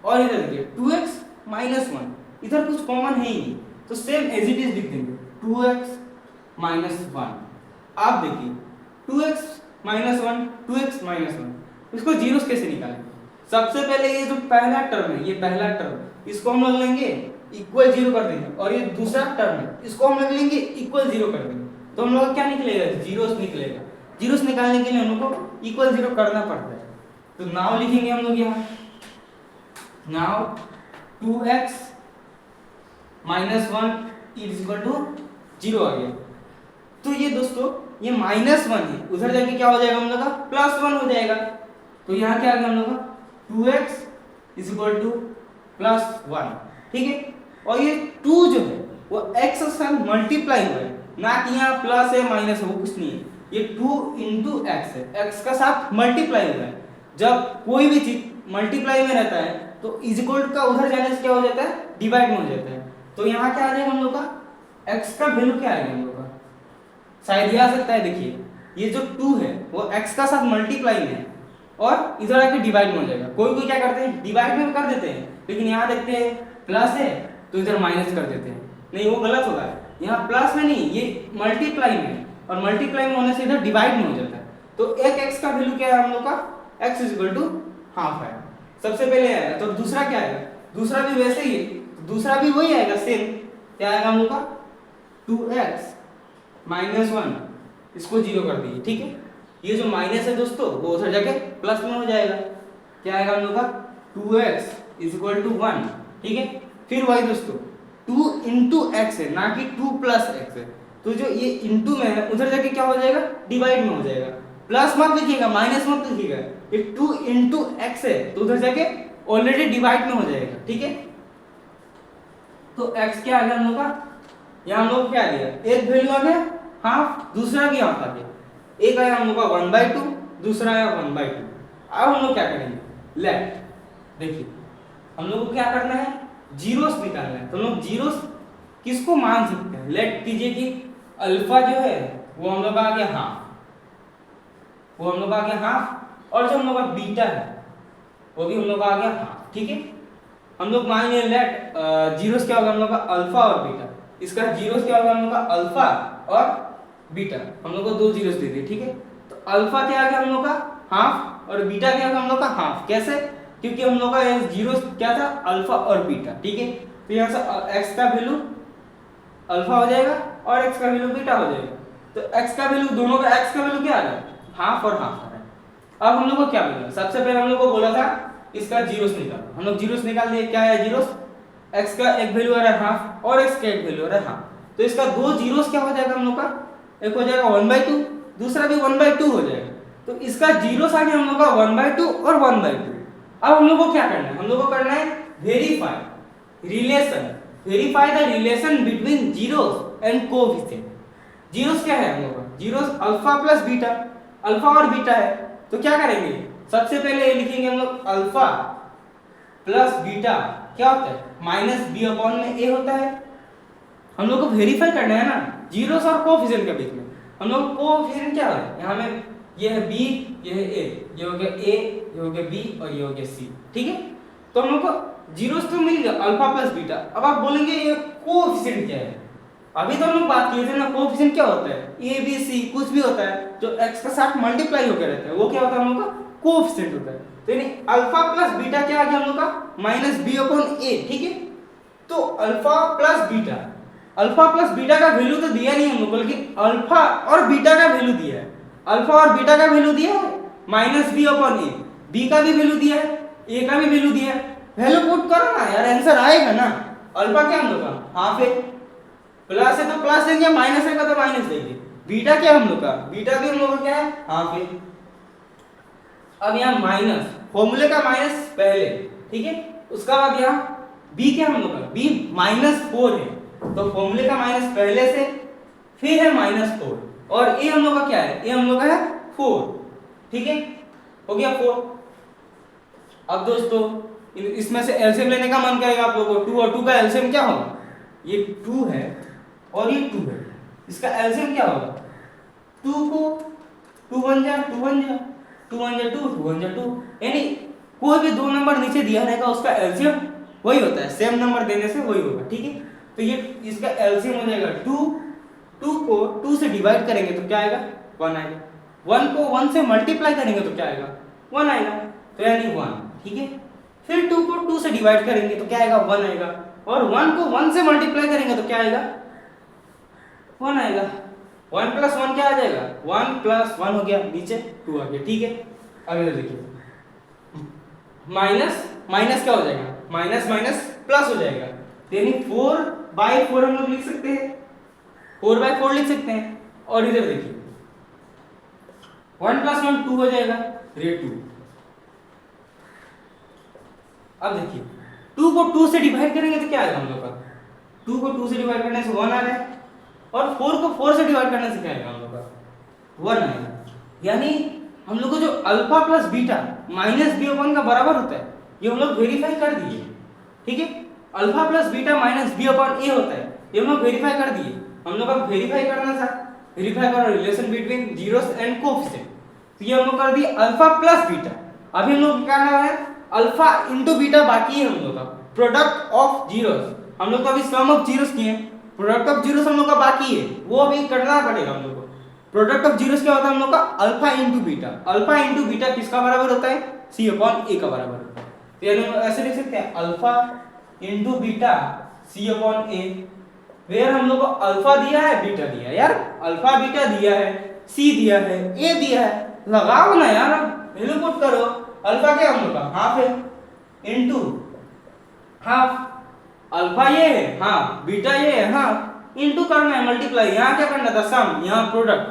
और इधर देखिए 2x माइनस 1, इधर कुछ कॉमन है ही नहीं, तो सेम एज इट इज लिख देंगे 2x माइनस 1। आप देखिए 2x माइनस 1 2x माइनस 1, इसको जीरोस कैसे निकालेंगे। सबसे पहले ये जो पहला टर्म है, ये पहला टर्म इसको हम लोग लेंगे इक्वल 0 कर देंगे, और ये दूसरा टर्म है इसको हम लोग लेंगे इक्वल 0 कर देंगे, तो हम लोग क्या निकलेगा जीरोस निकलेगा। जीरोस निकालने के लिए हम लोग को इक्वल 0 करना पड़ता है। तो नाउ लिखेंगे हम लोग यहाँ, now 2x minus 1 is equal to 0 आ गया। तो ये दोस्तों ये -1 है, उधर जाके क्या हो जाएगा हम लोग का +1 हो जाएगा। तो यहाँ क्या आ गया हम लोग का 2x = +1, ठीक है। और ये 2 जो है वो x के साथ मल्टीप्लाई हुआ है, ना कि यहाँ प्लस है माइनस है, वो कुछ नहीं है, ये 2 × x है, x का साथ मल्टीप्लाई हुआ है। जब कोई भी चीज मल्टीप्लाई में रहता है तो इक्वल का उधर जाने से क्या हो जाता है, डिवाइड में हो जाता है। तो यहाँ क्या आ जाएगा हम लोग का x का वैल्यू क्या आएगा हम लोग का, शायद ये आ सकता है, देखिए ये जो 2 है वो x का साथ मल्टीप्लाई में है और इधर आके डिवाइड में हो जाएगा। कोई क्या करते हैं डिवाइड में कर देते हैं, लेकिन यहाँ देखते हैं प्लस है तो इधर माइनस कर देते हैं, नहीं वो गलत होगा। यहाँ प्लस में नहीं, ये मल्टीप्लाई में है और मल्टीप्लाई में होने से इधर डिवाइड में हो जाता है। तो एक x का वैल्यू क्या है हम लोग का, x = ½ है, सबसे पहले आएगा। तो दूसरा क्या आएगा, दूसरा भी वैसे ही है, दूसरा भी वही आएगा सेम, क्या आएगा हम लोग का 2x - 1, इसको 0 कर दीजिए, ठीक है। ये जो माइनस है दोस्तों वो उधर जाके प्लस में हो जाएगा, क्या आएगा हम लोग का 2x = 1, ठीक है। फिर वही दोस्तों 2 × x है, ना कि 2 + x है, तो जो ये इंटू में है उधर जाके क्या हो जाएगा, डिवाइड में हो जाएगा। प्लस मत लिखिएगा, माइनस मत लिखिएगा, ये 2 × x है तो उधर जाके ऑलरेडी डिवाइड में हो जाएगा, ठीक है। तो x क्या आ गया हम लोग का, यहाँ हम लोग क्या दिया, एक वैल्यू आ गया हाफ, दूसरा भी हाफ आ गया, एक आया हम लोग का 1/2, दूसरा आया 1/2। अब हम लोग क्या करेंगे, लेट, देखिए हम लोग को क्या करना है, जीरोस निकालना है। तो हम लोग जीरोस किसको मान सकते हैं, लेट कीजिए कि अल्फा जो है वो हम लोग आ गया हाफ, वो हम लोग आ गया हाफ, और जो हम लोग का बीटा है वो भी हम लोग आ गया हाफ, ठीक है। हम लोग मान लिया लेट जीरोस क्या होगा हम लोग का अल्फा और बीटा, इसका जीरोस क्या होगा हम लोग का अल्फा और बीटा, हम लोग को 2 जीरोस दे दिए, ठीक है। तो अल्फा क्या आ गया हम लोग का हाफ और बीटा क्या होगा हम लोग का हाफ, कैसे, क्योंकि हम लोग का जीरोस क्या था अल्फा और बीटा, ठीक है। तो यहाँ से x का वैल्यू अल्फा हो जाएगा और x का वैल्यू बीटा हो जाएगा। तो x का वैल्यू दोनों का, x का वैल्यू क्या आ रहा है, हाफ और हाफ आ रहा है। अब हम लोग को क्या मिला, सबसे पहले हम लोग को बोला था इसका जीरोस निकालो, हम लोग जीरोस निकाल दिए, क्या है जीरोस, x का एक वैल्यू आ रहा है हाफ और x का एक वैल्यू आ रहा है हाफ, तो इसका 2 जीरोस क्या हो जाएगा हम लोग का, एक हो जाएगा 1/2, दूसरा भी 1/2 हो जाएगा। तो इसका जीरोस आ गया हम लोग का 1/2 और 1/2। अब हम लोग को क्या करना है, हम लोग को करना है verify relation, verify the relation between zeros and coefficient. Zeros क्या है हम लोग का, zeros alpha plus beta, alpha और बीटा है। तो क्या करेंगे, सबसे पहले ये लिखेंगे हम लोग अल्फा प्लस बीटा क्या होता है -b/a होता है। हम लोग को वेरीफाई करना है ना जीरोस और कोएफिशिएंट के बीच में। हम लोग कोएफिशिएंट क्या है, यहाँ में ये है b, ये है a, ये हो गया a, ये हो गया b और ये हो गया c, ठीक है। तो हम लोग को जीरोस तो मिल गया अल्फा प्लस बीटा। अब आप बोलेंगे ये कोएफिशिएंट क्या है, अभी तो हम लोग बात किए थे ना कोएफिशिएंट क्या होता है, a b c कुछ भी होता है जो x के साथ मल्टीप्लाई होकर रहता है वो क्या होता है हम लोग का कोएफिशिएंट होता है। तो यानी अल्फा प्लस बीटा क्या आ गया हम लोग का -b/a, ठीक है। तो alpha plus beta, alpha plus beta का वैल्यू तो दिया नहीं हम लोग को, लेकिन अल्फा और बीटा का वैल्यू दिया है, अल्फा और बीटा का वैल्यू दिया है -b/a, b का भी वैल्यू दिया है, a का भी वैल्यू दिया है, वैल्यू पुट करो ना यार आंसर आएगा ना। अल्फा क्या हम लोग का हाफ है, प्लस है तो प्लस देंगे, माइनस है तो माइनस देंगे। बीटा क्या हम लोग का, बीटा भी हम लोग का क्या है हाफ है। अब यहाँ माइनस, फॉर्मूले का माइनस पहले, ठीक है, उसका बाद यहाँ b क्या हम लोग का, b -4 है, तो फॉर्मूले का माइनस पहले से, फिर है -4 और a हम लोग का क्या है, a हम लोग का है 4, ठीक है, हो गया 4। अब दोस्तों इसमें से एलसीएम लेने का मन करेगा आप लोगों को, 2 और 2 का एलसीएम क्या होगा, ये 2 है और ये 2 है, इसका एलसीएम क्या होगा, 2 को 2 1 जा 2 1 जा 2 1 जा 2 2 1 जा 2, यानी कोई भी 2 नंबर नीचे दिया रहेगा उसका एलसीएम वही होता है, सेम नंबर देने से वही होगा, ठीक है। तो ये इसका एलसीएम हो जाएगा 2 को 2 से डिवाइड करेंगे तो क्या आएगा 1 आएगा, 1 को 1 से मल्टीप्लाई करेंगे तो क्या आएगा 1 आएगा, तो यानी 1, ठीक है। फिर 2 को 2 से डिवाइड करेंगे तो क्या आएगा 1 आएगा, और 1 को 1 से मल्टीप्लाई करेंगे तो क्या आएगा 1 आएगा। 1 + 1 क्या आ जाएगा, 1 + 1 हो गया, नीचे 2 आ गया, ठीक है। अगले देखिए माइनस माइनस क्या हो जाएगा, माइनस माइनस प्लस हो जाएगा, यानी 4/4 हम लोग लिख सकते हैं, 4/4 लिख सकते हैं। और इधर देखिए 1 + 1 2 हो जाएगा, रेट 2। अब देखिए 2 को 2 से डिवाइड करेंगे तो क्या आएगा हम लोग का, 2 को 2 से डिवाइड करने से 1 आ रहा है, और 4 को 4 से डिवाइड करने से क्या आएगा हम लोग का, 1 आएगा। यानी हम लोग को जो alpha plus beta minus B upon का बराबर होता है, ये हम लोग वेरीफाई कर दिए। ठीक है, alpha plus beta minus B upon A होता है, ये हम लोग वेरीफाई कर दिए। हम लोग को वेरीफाई करना था, वेरीफाई करो relation between zeros and coefficient, तो ये हम लोग कर दिए अल्फा प्लस बीटा। अभी हम लोग क्या करना है, अल्फा इंटू बीटा बाकी है हम लोग का, प्रोडक्ट ऑफ जीरोस। हम लोग तो अभी सम ऑफ जीरोस किए हैं, प्रोडक्ट ऑफ जीरोस हम लोग का बाकी है, वो अभी करना पड़ेगा हम लोग को। प्रोडक्ट ऑफ जीरोस क्या होता है हम लोग का, alpha into beta. Alpha into beta किसका बराबर होता है, सी अपॉन ए का बराबर होता है। तो यानी ऐसे लिख सकते हैं alpha into beta C upon A, where हम लोग को अल्फा दिया है, बीटा दिया है। यार अल्फा बीटा दिया है, सी दिया है, ए दिया है, लगाओ ना यार, वैल्यू पुट करो। अल्फा क्या हम लोग का हाफ है, इंटू हाफ, अल्फा ये है, हाँ बीटा ये है, हाँ इंटू करना है, मल्टीप्लाई। यहाँ क्या करना था, सम, यहाँ प्रोडक्ट।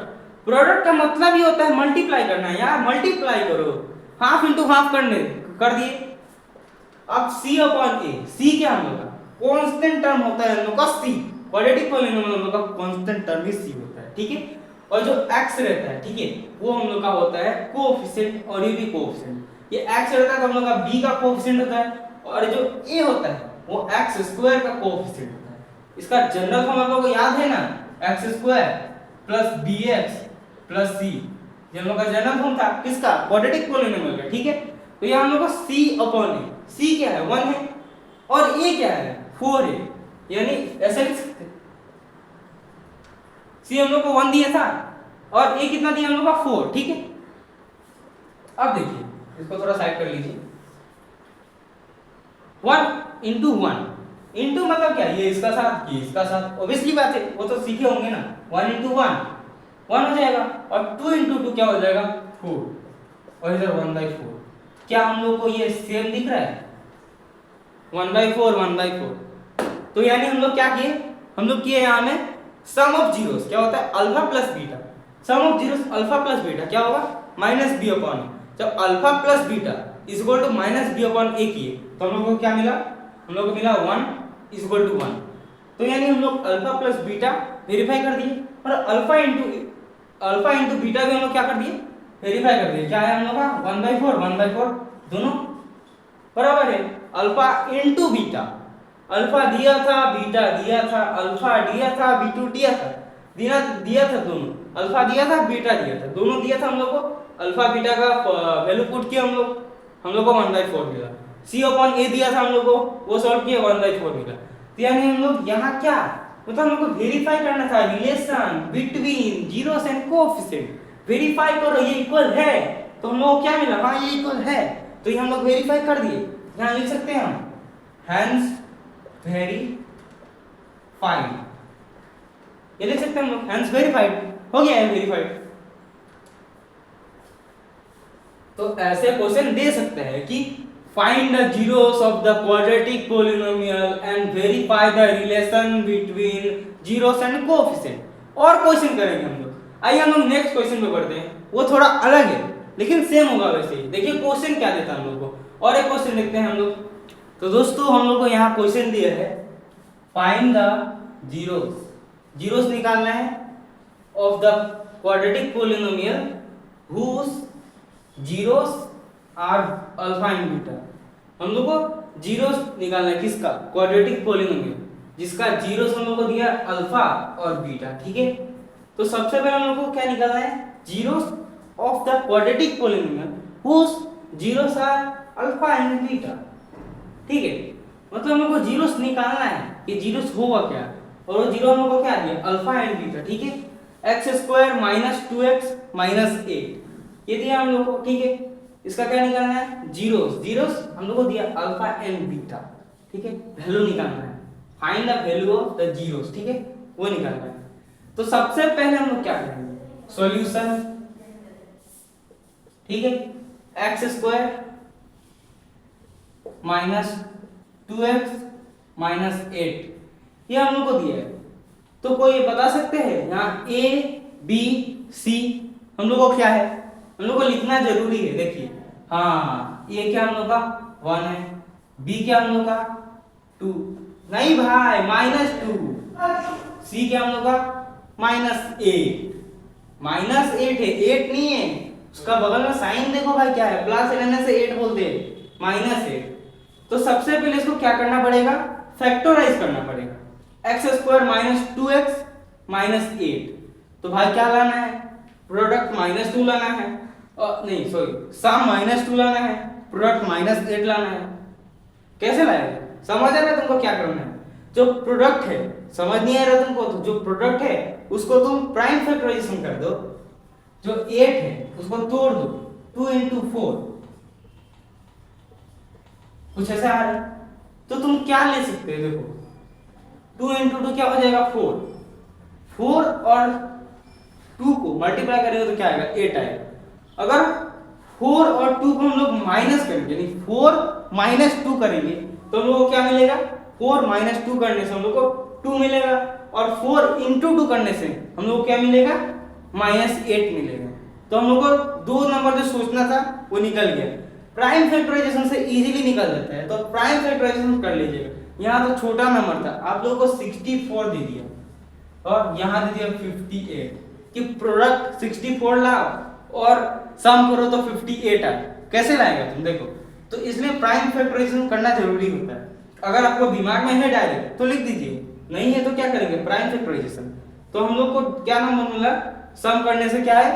प्रोडक्ट का मतलब ये होता है मल्टीप्लाई करना है, यार मल्टीप्लाई करो, हाफ इंटू हाफ करने कर दिए। अब c अपॉन ए, c क्या हम लोग का कांस्टेंट टर्म होता है हम लोग का, c क्वाड्रेटिक पॉलिनोमियल हम लोग का कांस्टेंट टर्म ही c होता है। ठीक है, और जो x रहता है, ठीक है, वो हम लोग का होता है कोएफिशिएंट, और ये भी कोएफिशिएंट। ये x रहता है तो हम लोग का b का कोएफिशिएंट होता है, और जो a होता है वो x² का कोएफिशिएंट होता है। इसका जनरल फॉर्म आप लोगों को याद है ना, x² + bx + c, ये हम लोग का जनरल फॉर्म था किसका, क्वाड्रेटिक पॉलिनोमियल का। ठीक है, तो ये हम लोग का c अपॉन ए, c क्या है 1 है, और a क्या है 4 है, यानी ऐसा लिख सकते हैं c हम लोग को 1 दिया था और a कितना दिया हम लोग का 4। ठीक है, अब देखिए इसको थोड़ा साइड कर लीजिए। 1 इंटू 1 इंटू मतलब क्या, ये इसका साथ, ये इसका साथ, ऑब्वियसली बात है, वो तो सीखे होंगे ना। 1 इंटू 1 1 हो जाएगा, और 2 इंटू 2 क्या हो जाएगा 4, और इधर 1/4। क्या हम लोग को ये सेम दिख रहा है, 1/4 1/4। तो यानी हम लोग क्या किए, हम लोग किए यहाँ में सम ऑफ जीरोस, क्या होता है alpha plus beta. Sum of zeros alpha plus beta क्या होगा, माइनस बी अपॉन ए। जब alpha plus beta is equal to minus B upon A किए तो हम लोग को क्या मिला, हम लोग को मिला 1 इज इक्वल टू 1। तो यानी हम लोग अल्फा प्लस बीटा वेरीफाई कर दिए, और अल्फा इंटू बीटा भी हम लोग क्या कर दिए, वेरीफाई कर दिए। क्या है हम लोग का 1/4 1/4 दोनों बराबर है, अल्फा इंटू बीटा। अल्फा दिया था, बीटा दिया था, अल्फा दिया था, b2 दिया था दोनों, अल्फा दिया था, बीटा दिया था, दोनों दिया था हम लोग को। अल्फा बीटा का वैल्यू पुट किया हम लोग को 1/4 मिला। c अपॉन a दिया था हम लोग को, वो सॉल्व किया 1/4 मिला। तो यानी हम लोग यहाँ क्या, मतलब हम लोग को वेरीफाई करना था relation between zeros and coefficient. Verify करो ये इक्वल है, तो हम लोग को क्या मिला, हाँ ये इक्वल है, तो ये हम लोग वेरीफाई कर दिए। यहाँ लिख सकते हैं हम हैंस वेरीफाइड, ये लिख सकते हैं हम लोग हैंस वेरीफाइड, हो गया है वेरीफाइड। तो ऐसे क्वेश्चन दे सकते हैं कि find the zeros of the quadratic polynomial and verify the relation between zeros and coefficient. और क्वेश्चन करेंगे हम लोग, आइए हम लोग नेक्स्ट क्वेश्चन पे बढ़ते हैं। वो थोड़ा अलग है लेकिन सेम होगा वैसे ही। देखिए क्वेश्चन क्या देता है हम लोग को, और एक क्वेश्चन देखते हैं हम लोग। तो दोस्तों हम लोग को यहाँ क्वेश्चन दिया है फाइंड द जीरोस निकालना है of the quadratic polynomial whose zeros are alpha and beta. हम लोग को जीरोस निकालना है किसका, क्वाड्रेटिक पॉलिनोमियल जिसका जीरोस हम लोग को दिया अल्फा और बीटा। ठीक है, तो सबसे पहले हम लोग को क्या निकालना है, zeros of the quadratic polynomial whose zeros are alpha and beta. ठीक है, मतलब हम लोग को जीरोस निकालना है कि जीरोस होगा क्या, और वो जीरो हम लोग को क्या दिया अल्फा एंड बीटा। ठीक है, x² - 2x - 8 ये दिया हम लोग को। ठीक है, इसका क्या निकालना है, जीरोस हम लोग को दिया अल्फा एंड बीटा। ठीक है, वैल्यू निकालना है, find the value of the zeros. ठीक है, वो निकालना है। तो सबसे पहले हम लोग क्या करेंगे, सॉल्यूशन। ठीक है, x² - 2x - 8 ये हम लोग को दिया है। तो कोई बता सकते हैं यहाँ a बी सी हम लोग को क्या है, हम लोग को लिखना जरूरी है। देखिए हाँ, ये क्या हम लोग का 1 है, बी क्या हम लोग का 2, नहीं भाई -2, सी क्या हम लोग का -8, -8 है, 8 नहीं है, उसका बगल में साइन देखो भाई क्या है, प्लस लेने से 8 बोलते हैं, -8। तो सबसे पहले इसको क्या करना पड़ेगा, फैक्टराइज करना पड़ेगा। x² - 2x - 8, तो भाई क्या लाना है, प्रोडक्ट -2 लाना है, नहीं सॉरी सम -2 लाना है, प्रोडक्ट -8 लाना है। कैसे लाएगा, समझ आ रहा है तुमको क्या करना है। जो प्रोडक्ट है, समझ नहीं आ रहा तुमको, तो जो प्रोडक्ट है उसको तुम प्राइम फैक्टराइजेशन कर दो, जो 8 है उसको तोड़ दो, 2 × 4, कुछ ऐसा आ रहा है। तो तुम क्या ले सकते हो, देखो 2 × 2 क्या हो जाएगा 4, 4 और 2 को मल्टीप्लाई करेंगे तो क्या आएगा 8 आएगा। अगर 4 और 2 को हम लोग माइनस करेंगे, यानी 4 - 2 करेंगे तो हम लोग को क्या मिलेगा, 4 - 2 करने से हम लोग को 2 मिलेगा, और 4 × 2 करने से हम लोग को क्या मिलेगा, -8 मिलेगा। तो हम लोग को दो नंबर जो सोचना था वो निकल गया। प्राइम फैक्टराइजेशन से इजीली निकल जाता है, तो प्राइम फैक्टराइजेशन कर लीजिएगा। यहाँ तो छोटा नंबर था, आप लोगों को 64 दे दिया और यहाँ दे दिया 58, कि प्रोडक्ट 64 लाओ और सम करो तो 58 आए। कैसे लाएगा तुम, देखो। तो इसलिए प्राइम फैक्टराइजेशन करना जरूरी होता है। अगर आपको दिमाग में है डायरेक्ट तो लिख दीजिए, नहीं है तो क्या करेंगे, प्राइम फैक्टराइजेशन। तो हम लोग को क्या नंबर मिला, सम करने से क्या है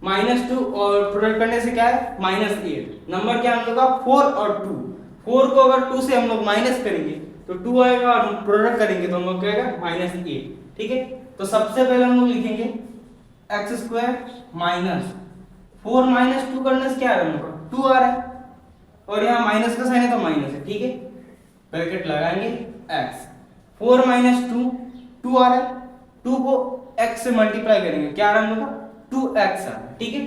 -2 और प्रोडक्ट करने से क्या है -8। नंबर क्या हम लोग का 4 और 2, 4 को अगर 2 से हम लोग माइनस करेंगे तो 2 आएगा, और प्रोडक्ट करेंगे तो हम लोग क्या आएगा -8। ठीक है, तो सबसे पहले हम लोग लिखेंगे x² - 4 - 2 करने से क्या आ रहा है हम लोग का 2 आ रहा है, और यहाँ माइनस का साइन है तो माइनस है। ठीक है, ब्रैकेट लगाएंगे x, 4 - 2 2 आ रहा है, 2 को x से मल्टीप्लाई करेंगे क्या आ रहा है हम लोग का 2x आ। ठीक है,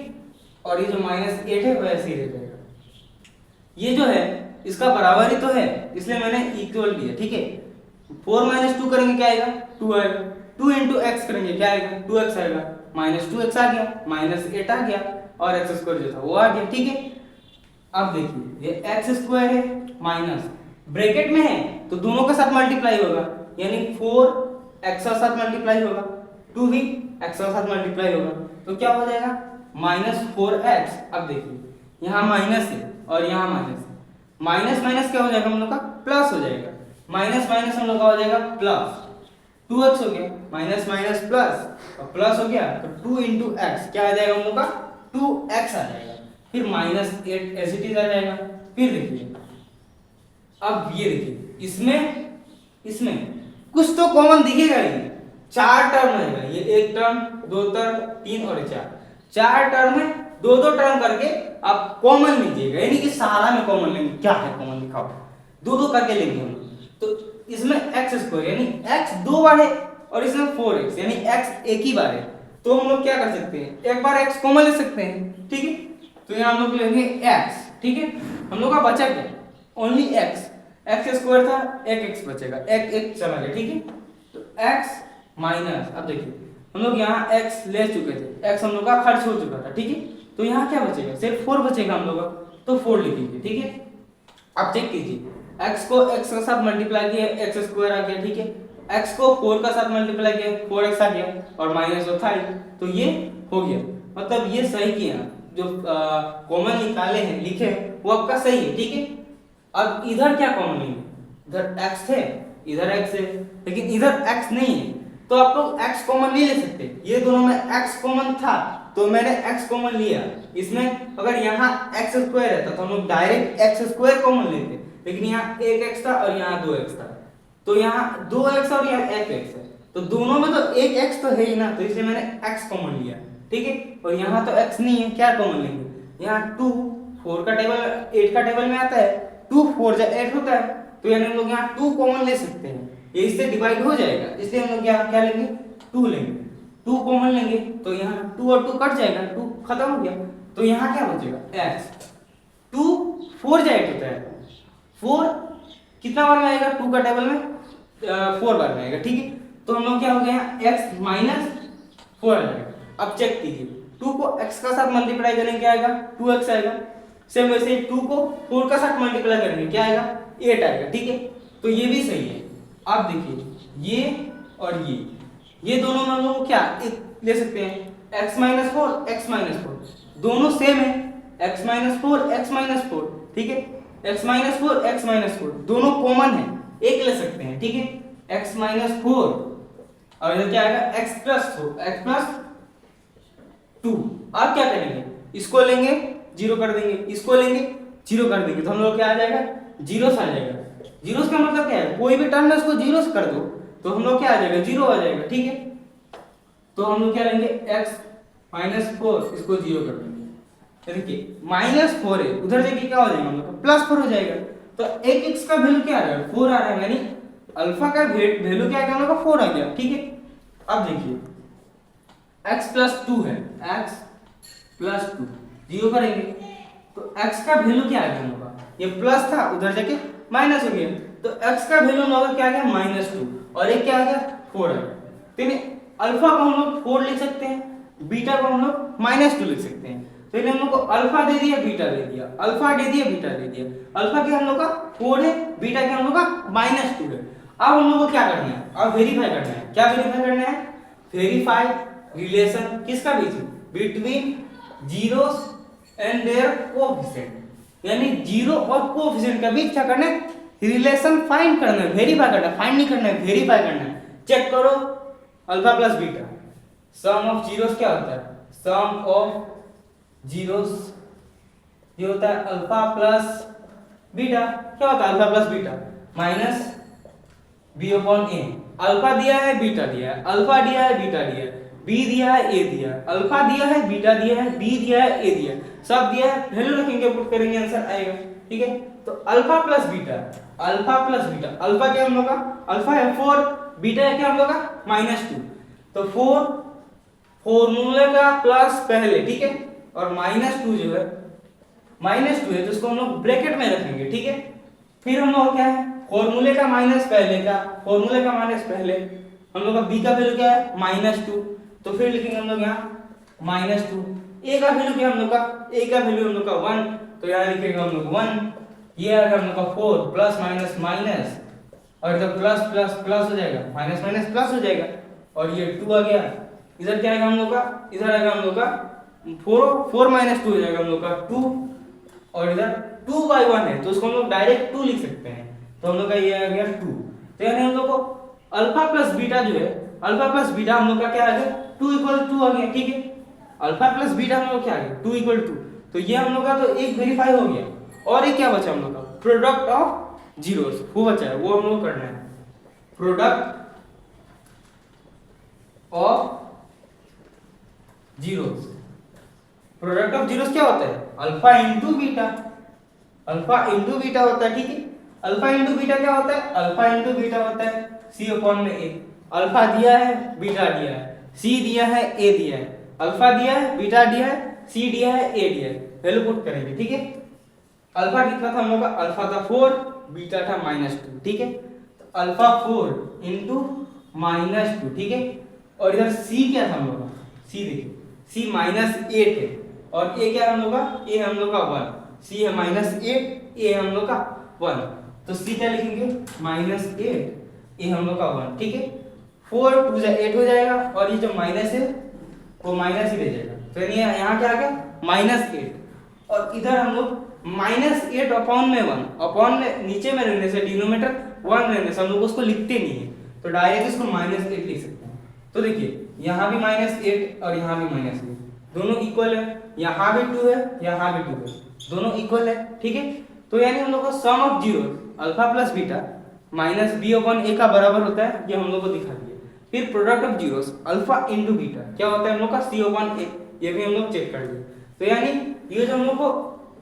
और ये जो -8 है वैसे ही रह जाएगा। ये जो है इसका बराबर ही तो है, इसलिए मैंने इक्वल लिया। ठीक है, 4 - 2 करेंगे क्या आएगा 2 आएगा, 2 × x करेंगे क्या आएगा 2x आएगा, -2x आ गया, -8 आ गया, और x² जो था वो आ गया। ठीक है, अब देखिए ये x² है, माइनस ब्रैकेट में है तो दोनों के साथ मल्टीप्लाई होगा, यानी 4 x के साथ मल्टीप्लाई होगा, 2 भी x के साथ मल्टीप्लाई होगा, तो क्या हो जाएगा -4x। अब देखिए यहाँ माइनस है और यहाँ माइनस है, माइनस माइनस क्या हो जाएगा हम लोग का प्लस हो जाएगा, माइनस माइनस हम लोग का हो जाएगा प्लस, 2x हो गया, माइनस माइनस प्लस और प्लस हो गया, तो 2 × x क्या आ जाएगा हम लोग का 2x आ जाएगा, फिर -8 ऐसे ही आ जाएगा। फिर देखिए अब ये देखिए इसमें कुछ तो कॉमन दिखेगा ही, 4 टर्म रहेगा, ये एक टर्म, 2 टर्म, 3 और 4 टर्म में 2 टर्म करके आप कॉमन लीजिएगा, यानी कि सारा में कॉमन लेंगे। क्या है कॉमन दिखाओ, 2 करके लेंगे हम। तो इसमें x² यानी x 2 बार है और इसमें 4x यानी x एक ही बार है, तो हम लोग क्या कर सकते हैं, एक बार x कॉमन ले सकते हैं। ठीक है, तो यहाँ हम लोग लेंगे x। ठीक है, हम लोग का बचा क्या ओनली x² था, एक x बचेगा, एक चला गया। ठीक है, तो x माइनस, अब देखिए हम लोग यहाँ x ले चुके थे, x हम लोग का खर्च हो चुका था। ठीक है, तो यहाँ क्या बचेगा, सिर्फ 4 बचेगा हम लोग का, तो 4 लिखेंगे। ठीक है, अब चेक कीजिए x को x के साथ मल्टीप्लाई किया x² आ गया। ठीक है, x को 4 का साथ मल्टीप्लाई किया 4x आ गया, और माइनस तो था ही, तो ये हो गया, मतलब ये सही किया, जो कॉमन निकाले हैं लिखे वो आपका सही है। ठीक है, अब इधर क्या कॉमन लेंगे, इधर x है इधर x है, लेकिन इधर x नहीं है, तो आप लोग x कॉमन नहीं ले सकते, ये दोनों में x कॉमन था तो मैंने x कॉमन लिया। इसमें अगर यहाँ x² रहता तो हम लोग डायरेक्ट x² कॉमन लेते, लेकिन यहाँ 1x था और यहाँ 2x था, तो यहाँ 2x और यहाँ 1x है, तो दोनों में तो 1x तो है ही ना, तो इसलिए मैंने x कॉमन लिया। ठीक है, और यहाँ तो x नहीं है, क्या कॉमन लेंगे, यहाँ 2 4 का टेबल 8 का टेबल में आता है, 2 4 जा 8 होता है, तो यानी हम लोग यहाँ 2 कॉमन ले सकते हैं, ये इससे डिवाइड हो जाएगा, इसलिए हम लोग यहाँ क्या लेंगे 2 लेंगे, 2 कॉमन लेंगे, तो यहाँ 2 और 2 कट जाएगा, 2 खत्म हो गया, तो यहाँ क्या बचेगा x, 2 4 जा 8 होता है, 4 कितना बार में आएगा 2 का टेबल में 4 बार में आएगा। ठीक है, तो हम लोग क्या हो गया x - 4 आ जाएगा, अब चेक कीजिए, 2 को x का साथ मल्टीप्लाई करेंगे क्या आएगा, 2x आएगा। सेम वैसे 2 को 4 का साथ मल्टीप्लाई करेंगे क्या आएगा, 8 आएगा, ठीक है। तो ये भी सही है। आप देखिए ये और ये दोनों में हम लोग क्या ले सकते हैं, x माइनस 4 दोनों सेम है, x माइनस 4 ठीक है, x माइनस 4 दोनों कॉमन है, एक ले सकते हैं, ठीक है, x माइनस 4 और इधर क्या आएगा x प्लस 2। आप क्या करेंगे, इसको लेंगे जीरो कर देंगे, इसको लेंगे जीरो कर देंगे, तो हम लोग क्या आ जाएगा, जीरोस आ जाएगा। जीरोस का मतलब क्या है, कोई भी टर्म है उसको जीरो से कर दो तो हम लोग क्या आ जाएगा, जीरो आ जाएगा, ठीक है। तो हम लोग क्या लेंगे, x माइनस 4 इसको जीरो कर देंगे। देखिए माइनस 4 है, उधर जाके क्या हो जाएगा हम लोग प्लस 4 हो जाएगा। तो एक x का वैल्यू क्या आ रहा है, 4 आ रहा है, यानी अल्फा का वैल्यू क्या आ गया हम लोग का, 4 आ गया, ठीक है। अब देखिए x प्लस 2 है, x प्लस 2 जीरो करेंगे तो x का वैल्यू क्या आ गया हम लोग का, ये प्लस था उधर जाके माइनस हो गया, तो x का वैल्यू हम लोग का क्या आ गया, माइनस 2 और एक क्या आ गया, 4 आ गया। तो अल्फा को हम लोग 4 लिख सकते हैं, बीटा को हम लोग माइनस 2 लिख सकते हैं। तो इन्हें हम लोग को अल्फा दे दिया, बीटा दे दिया, अल्फा दे दिया, बीटा दे दिया। अल्फा क्या हम लोग का 4 है, बीटा क्या हम लोग का माइनस 2 है। अब हम लोग को क्या करना है, अब वेरीफाई करना है, क्या वेरीफाई करना है, वेरीफाई रिलेशन किसका बीच में, between zeros and their coefficient, यानी जीरो और कोएफिशिएंट के बीच क्या करना है, रिलेशन फाइंड करना है, वेरीफाई करना है, फाइंड नहीं करना है, वेरीफाई करना है। चेक करो alpha plus beta, sum of zeros क्या होता है, सम ऑफ जीरोस ये होता है अल्फा प्लस बीटा, क्या होता है alpha plus beta minus B upon A. Alpha दिया है, बीटा दिया है, अल्फा दिया है, बीटा दिया है, बी दिया है, ए दिया है, अल्फा दिया है, बीटा दिया है, बी दिया है, ए दिया है, सब दिया है, वैल्यू रखेंगे, पुट करेंगे, आंसर आएगा, ठीक है। तो alpha plus beta, alpha plus beta, alpha क्या हम लोग का, अल्फा है 4, बीटा है क्या हम लोग का माइनस 2, तो 4 फॉर्मूले का प्लस पहले, ठीक है, और माइनस 2 जो है माइनस 2 है तो इसको हम लोग ब्रैकेट में रखेंगे, ठीक है। फिर हम लोग क्या है, फॉर्मूले का माइनस पहले का, फॉर्मूले का माइनस पहले, हम लोग का b का वैल्यू क्या है -2, तो फिर लिखेंगे हम लोग यहाँ -2। a का वैल्यू क्या हम लोग का, a का वैल्यू हम लोग का 1, तो यहाँ लिखेंगे हम लोग 1। ये आ गया हम लोग का 4 प्लस माइनस माइनस, और इधर प्लस प्लस प्लस हो जाएगा, माइनस माइनस प्लस हो जाएगा, और ये 2 आ गया। इधर क्या आएगा हम लोग का, इधर आएगा हम लोग का 4 माइनस 2 हो जाएगा हम लोग का 2, और इधर 2/1 है तो उसको हम लोग डायरेक्ट 2 लिख सकते हैं, तो हम लोग का ये आ गया 2। तो यानी हम लोग को अल्फा प्लस बीटा जो है, अल्फा प्लस बीटा हम लोग का क्या आ गया, 2 = 2 आ गया, ठीक है। अल्फा प्लस बीटा हम लोग क्या आ गया, 2 = 2, तो ये हम लोग का तो एक वेरीफाई हो गया, और एक क्या बचा हम लोग का, प्रोडक्ट ऑफ जीरोस वो बचा है, वो हम लोग करना है, product of zeros. Product of zeros क्या होता है, alpha into beta, alpha into beta होता है, ठीक है। अल्फा इंटू बीटा क्या होता है, अल्फा इंटू बीटा होता है c/a। अल्फा दिया है, बीटा दिया है, c दिया है, a दिया है, अल्फा दिया है, बीटा दिया है, c दिया है, a दिया है, वैल्यू पुट करेंगे, ठीक है। अल्फा कितना था हम लोग का, अल्फा था 4, बीटा था -2, ठीक है। तो अल्फा 4 इंटू -2, ठीक है, और इधर c क्या था हम लोग का, c देखिए c -8 है, और a क्या है हम लोग का, a हम लोग का 1, c है -8, a हम लोग का 1, तो c क्या लिखेंगे -8, a हम लोग का 1, ठीक है। 4 2 जा 8 हो जाएगा, और ये जो माइनस है वो माइनस ही रह जाएगा, तो यानी यहाँ क्या आ गया -8, और इधर हम लोग -8 अपॉन में 1, अपॉन में नीचे में रहने से डिनोमिनेटर 1 रहने से हम लोग उसको लिखते नहीं है, तो डायरेक्ट इसको -8 लिख सकते हैं। तो देखिए यहाँ भी -8 और यहाँ भी -8, दोनों इक्वल है, यहाँ भी 2 है, यहाँ भी 2 है, दोनों इक्वल है, ठीक है। तो यानी हम लोग को sum of zero alpha plus beta minus b/a का बराबर होता है, ये हम लोग को दिखा दिया। फिर product of zeros alpha into beta क्या होता है हम लोग का c/a, ये भी हम लोग चेक कर लिए। तो यानी ये जो हम लोग को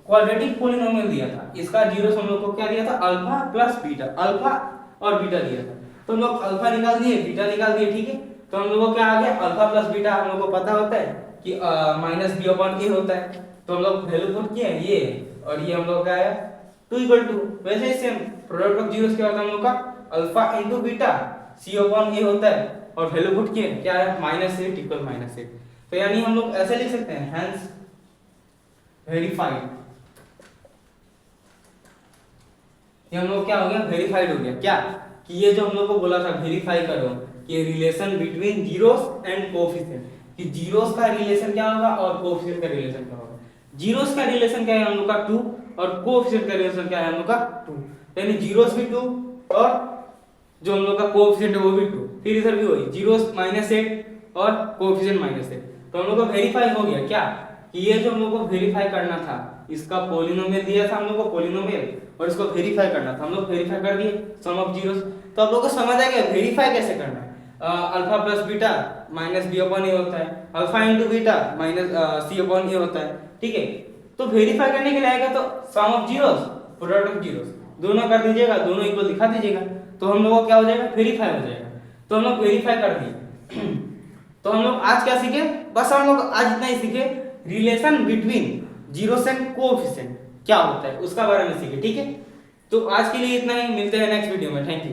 क्वाड्रेटिक पॉलिनोमियल दिया था, इसका जीरोस हम लोग को क्या दिया था, अल्फा प्लस बीटा, अल्फा और बीटा दिया था, तो हम लोग अल्फा निकाल दिए, बीटा निकाल दिए, ठीक है। तो हम लोग को क्या आ गया, अल्फा प्लस बीटा हम लोग को पता होता है कि -b/a होता है, तो हम लोग वैल्यू पुट किए ये, और ये हम लोग का आया 2 = 2। वैसे ही सेम प्रोडक्ट ऑफ जीरोस क्या होता है हम लोग का, अल्फा इंटू बीटा c/a होता है, और वैल्यू पुट किए क्या है -8 = -8। तो यानी हम लोग ऐसे लिख सकते हैं हैंस वेरीफाइड। ये हम लोग क्या हो गया, वेरीफाइड हो गया। क्या कि ये जो हम लोग को बोला था वेरीफाई करो कि relation between zeros and coefficient, कि जीरोस का रिलेशन क्या होगा और कोएफिशिएंट का रिलेशन क्या होगा। जीरोस का रिलेशन क्या है हम लोग का 2 और कोएफिशिएंट का रिलेशन क्या है हम लोग का 2, यानी जीरोस भी 2 और जो हम लोग का कोएफिशिएंट है वो भी 2। फिर इधर भी वही जीरोस -8 और कोएफिशिएंट -8। तो हम लोग का वेरीफाई हो गया क्या कि ये जो हम लोग को वेरीफाई करना था, इसका पॉलिनोमियल दिया था हम लोग को पॉलिनोमियल, और इसको वेरीफाई करना था, हम लोग वेरीफाई कर दिए सम ऑफ जीरोस। तो आप लोग को समझ आ गया वेरीफाई कैसे करना है। Alpha plus beta minus B upon A होता है, alpha into beta minus C upon A होता है, ठीक है। तो वेरीफाई करने के लिए आएगा तो sum of zeros product of zeros दोनों कर दीजिएगा, दोनों इक्वल दिखा दीजिएगा, तो हम लोग को क्या हो जाएगा, वेरीफाई हो जाएगा। तो हम लोग वेरीफाई कर दिए। तो हम लोग आज क्या सीखे, बस हम लोग आज इतना ही सीखे, relation between zeros and coefficient क्या होता है उसका बारे में सीखे, ठीक है। तो आज के लिए इतना ही, मिलते हैं नेक्स्ट वीडियो में, थैंक यू।